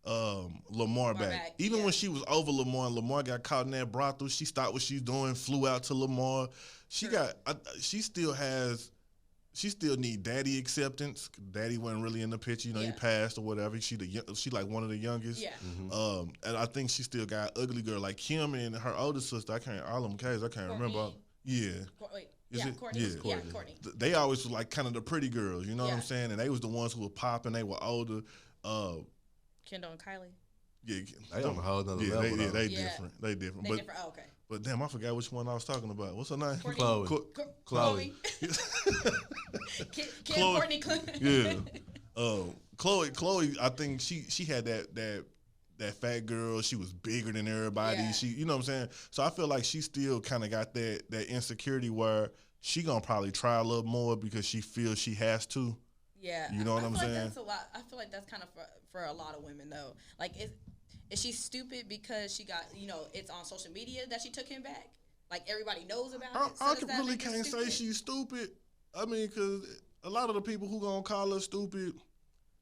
Lamar back. Even when she was over Lamar and Lamar got caught in that brothel, she stopped what she's doing, flew out to Lamar. She still need daddy acceptance. Daddy wasn't really in the picture, he passed or whatever. She like one of the youngest. Yeah. And I think she still got ugly girl like Kim and her older sister. I can't remember. Yeah. Courtney. Courtney. They always was like kind of the pretty girls, you know what I'm saying? And they was the ones who were popping. They were older. Kendall and Kylie. Yeah, they on a whole nother level. They different. They different. Oh, okay. But damn, I forgot which one I was talking about. What's her name? Chloe. Courtney. Yeah. Chloe. I think she had that fat girl. She was bigger than everybody. Yeah. She, you know what I'm saying. So I feel like she still kind of got that insecurity where she gonna probably try a little more because she feels she has to. Yeah, you know what I'm saying. That's a lot. I feel like that's kind of for a lot of women though. Like, is she stupid because she got it's on social media that she took him back? Like everybody knows about it. So I really can't say she's stupid. I mean, because a lot of the people who gonna call her stupid,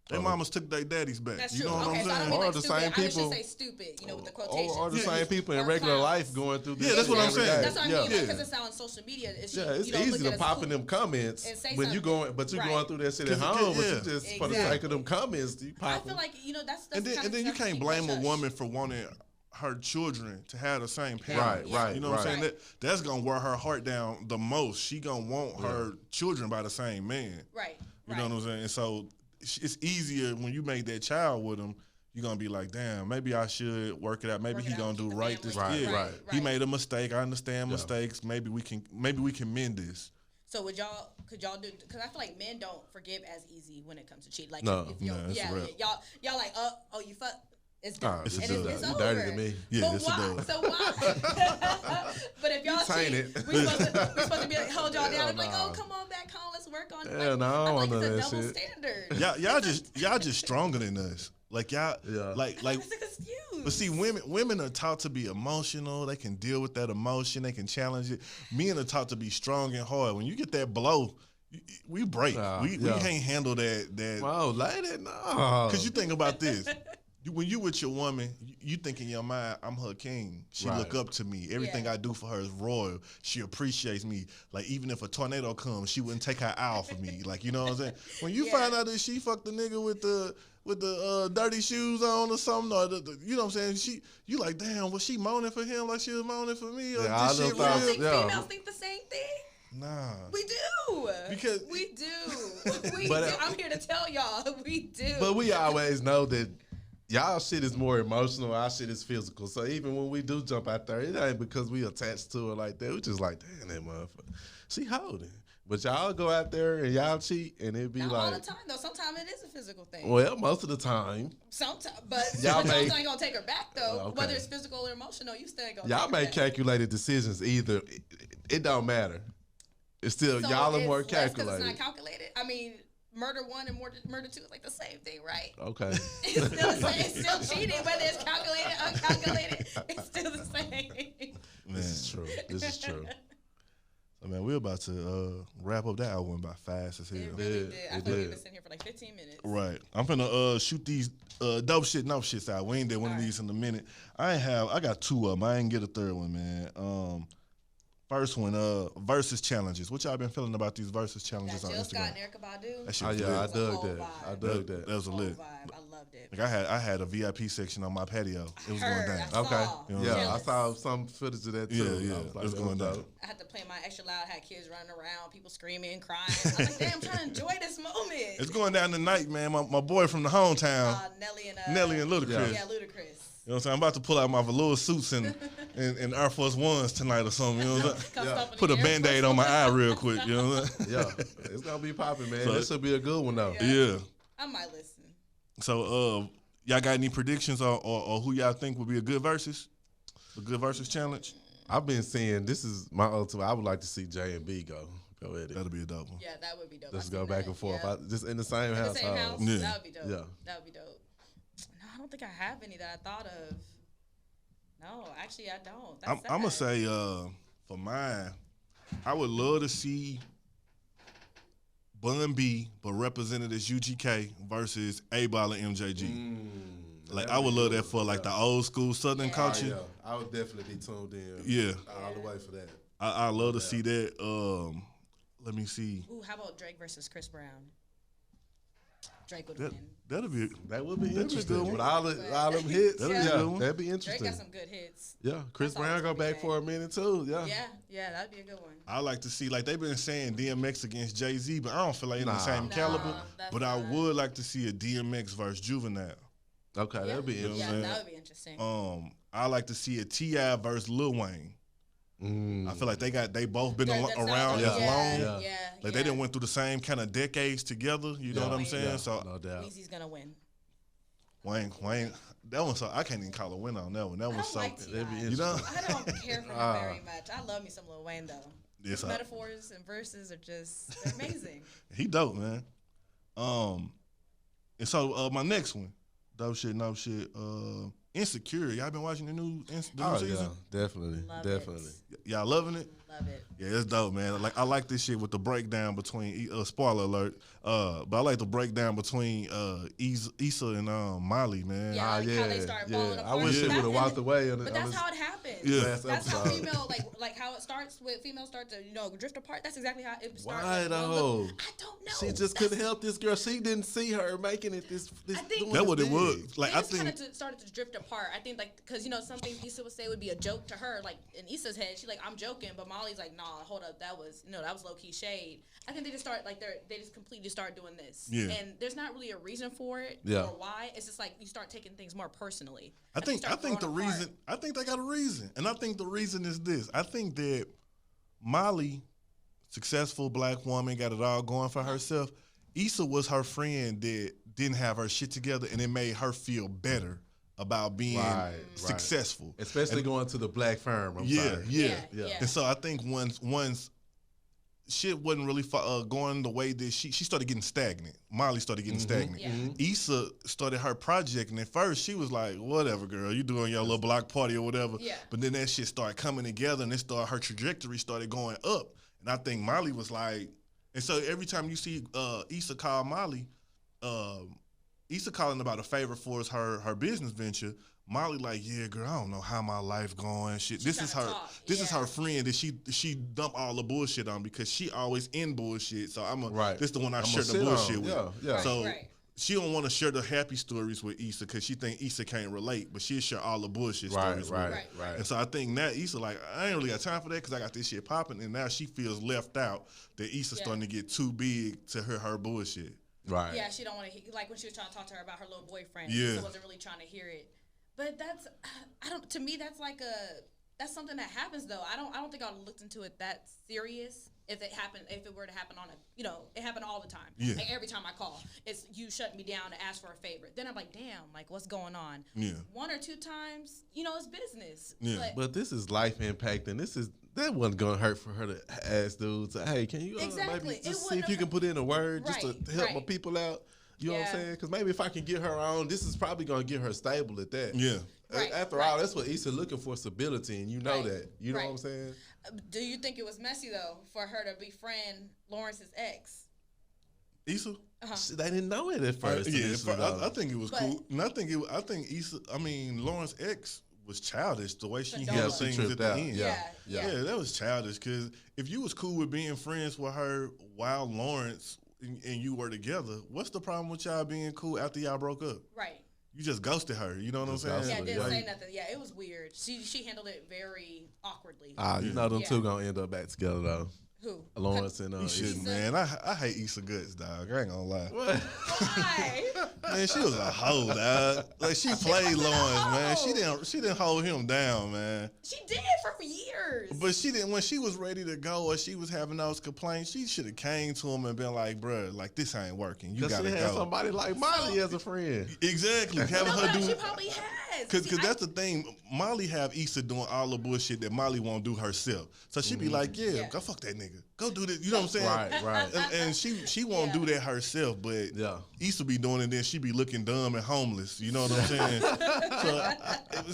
their mamas took their daddies back. That's you true. know what I'm saying? So I don't mean or the stupid. same people. I should say stupid, with the quotations. Or the same people in regular life going through this. Yeah, that's what I'm saying. That's what I mean. Because it's on social media. It's easy to pop in them comments when you going, but you're going through that shit at home. But you just for the sake of them comments, you pop. I feel like that's and then you can't blame a woman for wanting her children to have the same parents. Right. You know what I'm saying? That's gonna wear her heart down the most. She gonna want her children by the same man. Right. You know what I'm saying? And so it's easier when you make that child with him. You're gonna be like, damn, maybe I should work it out. Maybe he gonna do right this year. Right. He made a mistake. I understand mistakes. Maybe we can mend this. So could y'all do? Because I feel like men don't forgive as easy when it comes to cheating. Like, y'all like, you fuck. It's done. It's a and dub. it's You over. dirty to me. Yeah, but it's a why? dub. So why? But if y'all tainted. cheat, we're supposed to be like, hold y'all down and be like, nah. oh, come on back home, let's work on it. Hell no, I don't want it's none a of that double shit. standard. Y'all just stronger than us. Like y'all, like. It's an excuse. But see, women are taught to be emotional. They can deal with that emotion. They can challenge it. Men are taught to be strong and hard. When you get that blow, we break. We can't handle that. Wow, lady, no. Because you think about this. When you with your woman, you think in your mind, I'm her king. She look up to me. Everything I do for her is royal. She appreciates me. Like, even if a tornado comes, she wouldn't take her eye off of me. Like, you know what I'm saying? When you find out that she fucked the nigga with the dirty shoes on or something, or you know what I'm saying? You like, damn, was she moaning for him like she was moaning for me? Or Yeah, this shit You don't think real? females think the same thing? Nah. We do. Because we do. We But, do. I'm here to tell y'all, we do. But we always know that y'all shit is more emotional. Our shit is physical. So even when we do jump out there, it ain't because we attached to her like that. We just like, damn, that motherfucker. She holding. But y'all go out there and y'all cheat, and it be Not like all the time though. Sometimes it is a physical thing. Well, most of the time. Sometimes, but Y'all sometimes make- you ain't gonna take her back though. Okay. Whether it's physical or emotional, you still ain't gonna. Y'all take her make back. calculated decisions either. It don't matter. It's still So y'all are more it's less 'cause calculated. It's not calculated. I mean, murder 1 and murder 2 is like the same thing, right? Okay. It's still the same. It's still cheating, whether it's calculated, uncalculated. It's still the same. This is true. This is true. So, man, we're about to wrap up that hour by fast as hell. It really did. I it feel like we've did. been sitting here for like 15 minutes. Right. I'm finna shoot these dope shit, no shits out. We ain't did one of these in a minute. I got 2 of them. I ain't get a third one, man. First one, versus challenges. What y'all been feeling about these versus challenges Got on Jill Instagram? Scott and Erykah Badu. That shit Oh was yeah, lit. I was a dug whole that. vibe. I dug That that. was a Whole lit. vibe. I loved it. Like I had a VIP section on my patio. It was Heard, going I down. saw. Okay. You know what I'm Yeah, saying? I saw some footage of that too. Yeah. I was like, It was that going down. dope. I had to play my extra loud. Had kids running around, people screaming, crying. I was like, damn, I'm trying to enjoy this moment. It's going down tonight, man. My boy from the hometown, Nelly and Ludacris. Yeah, Ludacris. You know what I'm saying? I'm about to pull out my velour suits and Air Force Ones tonight or something. You know what I'm saying? Come stomping Put a in the Air Band-Aid Force on my One. eye real quick. You know what I'm saying? Yeah, it's gonna be popping, man. So- This should be a good one though. Yeah. I might listen. So, y'all got any predictions or who y'all think would be a good versus challenge? I've been seeing this is my ultimate. I would like to see J and B go at it. That'll be a dope one. Yeah, that would be dope. Let's I go seen back that. and forth. Yeah. Just in the same In the house. same house. Yeah. That would be dope. Yeah. That would be dope. No, I don't think I have any that I thought of. No, actually, I don't. That's I'm gonna sad. say for mine, I would love to see Bun B, but represented as UGK versus A-Ball and MJG. Like I would love that for like the old school Southern culture. Yeah, I would definitely be tuned in. Yeah. all the way for that. I love to see that. Let me see. Ooh, how about Drake versus Chris Brown? Drake would That win. that'll be That would be That'd be a interesting. good one. With all them hits, That'd be a good one. that'd be Drake interesting. got some good hits. Yeah, Chris That's Brown always go gonna be back for a minute too. Yeah, that'd be a good one. I like to see, like they've been saying DMX against Jay-Z, but I don't feel like in the Nah. same No, caliber. that's But I not. would like to see a DMX versus Juvenile. Okay, that'd be Yeah, interesting. that would be interesting. I like to see a T.I. versus Lil Wayne. I feel like they both been That sounds around like- as long. Yeah. Like they didn't went through the same kind of decades together. You know Yeah. what I'm saying? Yeah, So no doubt. Weezy's gonna win. Wayne, that one. So I can't even call a win on that one. That I was don't so. like T.I. That'd be You know? interesting. I don't care for him very much. I love me some Lil Wayne though. Yes, His I- metaphors and verses are just they're amazing. He dope, man. And so my next one, dope shit, no shit. Insecure. Y'all been watching the new Oh season? yeah, definitely, Love definitely. Y'all loving it? Love it. Yeah, it's dope, man. Like I like this shit with the breakdown between spoiler alert. But I like the breakdown between Issa and Molly, man. Yeah, like how they start falling I apart. wish she That's- would have walked away. But that's how it happens. Yeah. last That's how episode. female like how it starts with females start to drift apart. That's exactly how it starts. Why Like, though? I don't know. She just couldn't help this girl. She didn't see her making it this I think- doing That's this what it big. was. Like They I just think kind of started to drift apart. I think, like, because some things Issa would say would be a joke to her, like in Issa's head, she's like, "I'm joking," but Molly's like, "Nah, hold up, that was low key shade." I think they just start like they just completely start doing this, Yeah. and there's not really a reason for it Yeah. or why. It's just like you start taking things more personally. I think start the growing apart. reason I think they got a reason. And I think the reason is this. I think that Molly, successful black woman, got it all going for herself. Issa was her friend that didn't have her shit together and it made her feel better about being successful, especially going to the black firm. Yeah. Yeah. And so I think once shit wasn't really going the way that she started getting stagnant. Molly started getting stagnant. Yeah. Issa started her project, and at first she was like, whatever, girl, you doing your little block party or whatever. Yeah. But then that shit started coming together, and her trajectory started going up. And I think Molly was like, and so every time you see Issa call Molly, Issa calling about a favor for her business venture. Molly like, yeah, girl, I don't know how my life going. Shit, this is her friend that she dump all the bullshit on because she always in bullshit. So this the one I share the bullshit with. Yeah. So she don't want to share the happy stories with Issa because she think Issa can't relate, but she'll share all the bullshit stories. Right. And so I think now Issa like, I ain't really got time for that because I got this shit popping, and now she feels left out that Issa's starting to get too big to hear her bullshit. Right. Yeah, she don't want to like when she was trying to talk to her about her little boyfriend. Yeah. Issa wasn't really trying to hear it. But to me that's like that's something that happens though. I don't think I looked into it that serious if it were to happen on it happened all the time. Yeah. Like every time I call, it's you shut me down to ask for a favor. Then I'm like, damn, like what's going on? Yeah. One or two times, it's business. Yeah. But this is life impacting. That wasn't gonna hurt for her to ask dudes, hey, can you maybe just see if you can put in a word just to help my people out? You know what I'm saying? Because maybe if I can get her on, this is probably going to get her stable at that. Yeah. After all, that's what Issa looking for, stability, and you know that. You know what I'm saying? Do you think it was messy, though, for her to befriend Lawrence's ex? Issa? They didn't know it at first. I think it was cool. And I think Issa, Lawrence's ex was childish the way she handled things at the end. Yeah, that was childish because if you was cool with being friends with her while Lawrence and you were together, what's the problem with y'all being cool after y'all broke up? Right. You just ghosted her. You know what I'm saying? Yeah, didn't say nothing. Yeah, it was weird. She handled it very awkwardly. You know them two gonna end up back together though. Who? Lawrence and you shouldn't, man. I hate Issa Guts, dog. I ain't gonna lie. What? Why? Man, she was a hoe, dog. Like she played Lawrence, man. She didn't hold him down, man. She did for years. But she didn't. When she was ready to go or she was having those complaints, she should have came to him and been like, "Bruh, like this ain't working. You gotta she go." had somebody like Molly as a friend. Exactly. Having her do. She probably has. Cause that's the thing. Molly have Issa doing all the bullshit that Molly won't do herself. So she be like, "Yeah, go fuck that nigga. Go do this." You know what I'm saying? Right. And she won't do that herself, but Issa be doing it, then she be looking dumb and homeless. You know what I'm saying?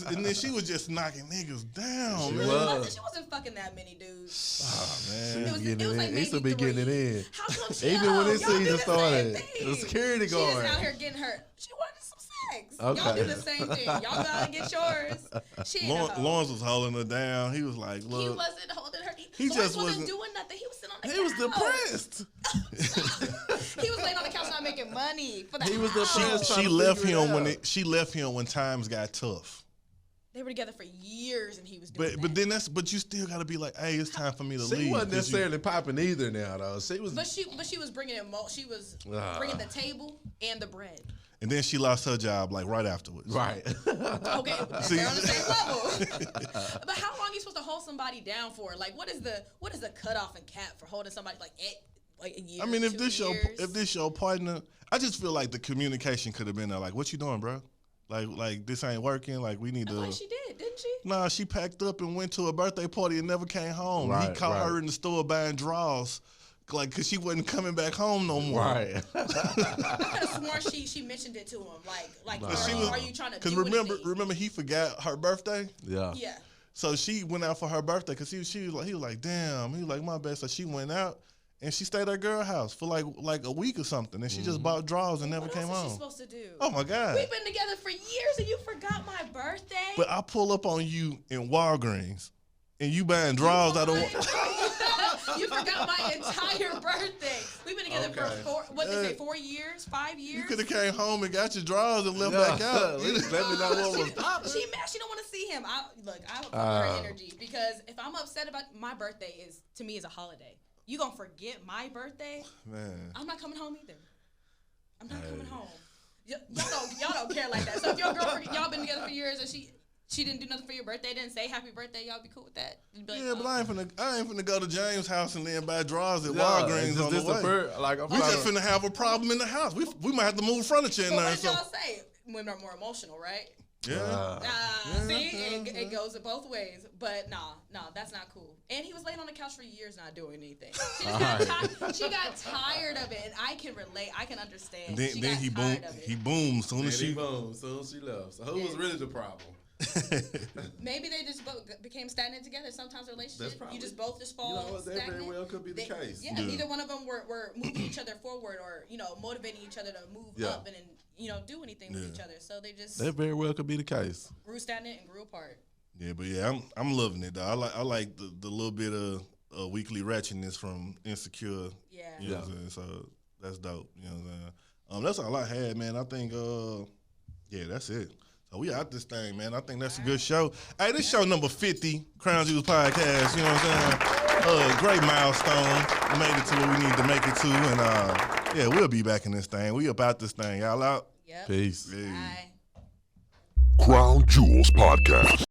And then she was just knocking niggas down. She wasn't fucking that many dudes. Oh man, It was like maybe Issa be getting it in. How come Even when this season started, the security guard. She is out here getting her. She wanted some sex. Okay. Y'all do the same thing. Y'all gotta get yours. Lawrence was holding her down. He was like, "Look." He wasn't holding her. He just wasn't doing nothing. He was sitting on the couch. He was depressed. He was laying on the couch not making money for the house. He was depressed. She left him when times got tough. They were together for years, and he was doing that. But you still gotta be like, hey, it's time for me to leave. She wasn't necessarily popping either now, though. She was. But she was bringing it. She was bringing the table and the bread. And then she lost her job like right afterwards. Right. Okay, they're on the same level. But how long are you supposed to hold somebody down for? Like, what is the cutoff and cap for holding somebody like a year? I mean, if this your partner, I just feel like the communication could have been there. Like, what you doing, bro? Like this ain't working. Like we need to. Like she did, didn't she? Nah, she packed up and went to a birthday party and never came home. He caught her in the store buying drawers. Like, cause she wasn't coming back home no more. Right. I could have sworn she mentioned it to him. Like, are you trying to? Cause remember he forgot her birthday. Yeah. Yeah. So she went out for her birthday. Cause he was like, damn. He was like, my bad. So she went out and she stayed at her girl house for like a week or something. And she just bought drawers and never came home. What else is she supposed to do? Oh my God. We've been together for years and you forgot my birthday. But I pull up on you in Walgreens and you buying drawers out of. You forgot my entire birthday. We've been together for 4 years, 5 years. You could have came home and got your drawers and left back out. Let me know what was popping. She mad. She don't want to see him. I would fuck her energy because if I'm upset about my birthday to me is a holiday. You gonna forget my birthday? Man, I'm not coming home either. I'm not coming home. Y'all don't care like that. So if your girlfriend, y'all been together for years and she didn't do nothing for your birthday, didn't say happy birthday, y'all be cool with that? Be like, yeah, but I ain't finna go to James' house and then buy drawers at Walgreens on the way. We just finna have a problem in the house. We might have to move furniture in there. What y'all say? Women are more emotional, right? Yeah. See, it goes both ways. But no, that's not cool. And he was laying on the couch for years not doing anything. She got tired of it, and I can relate. I can understand. Then he boomed. He boomed soon as she left. So who was really the problem? Maybe they just both became stagnant together. Sometimes relationships, you just both just fall stagnant. That very well could be the case. Yeah, neither one of them were moving each other forward or motivating each other to move up and do anything with each other. So they just that very well could be the case. Grew stagnant and grew apart. Yeah, but I'm loving it though. I like the little bit of weekly ratchetness from Insecure. Yeah. You know what I'm saying? So that's dope. You know what I'm saying? That's all I had, man. I think that's it. So we out this thing, man. I think that's a good show. Hey, this show number 50, Krown Jewels Podcast. You know what I'm saying? Great milestone. We made it to where we need to make it to, and we'll be back in this thing. We about this thing. Y'all out? Yep. Peace. Bye. Krown Jewels Podcast.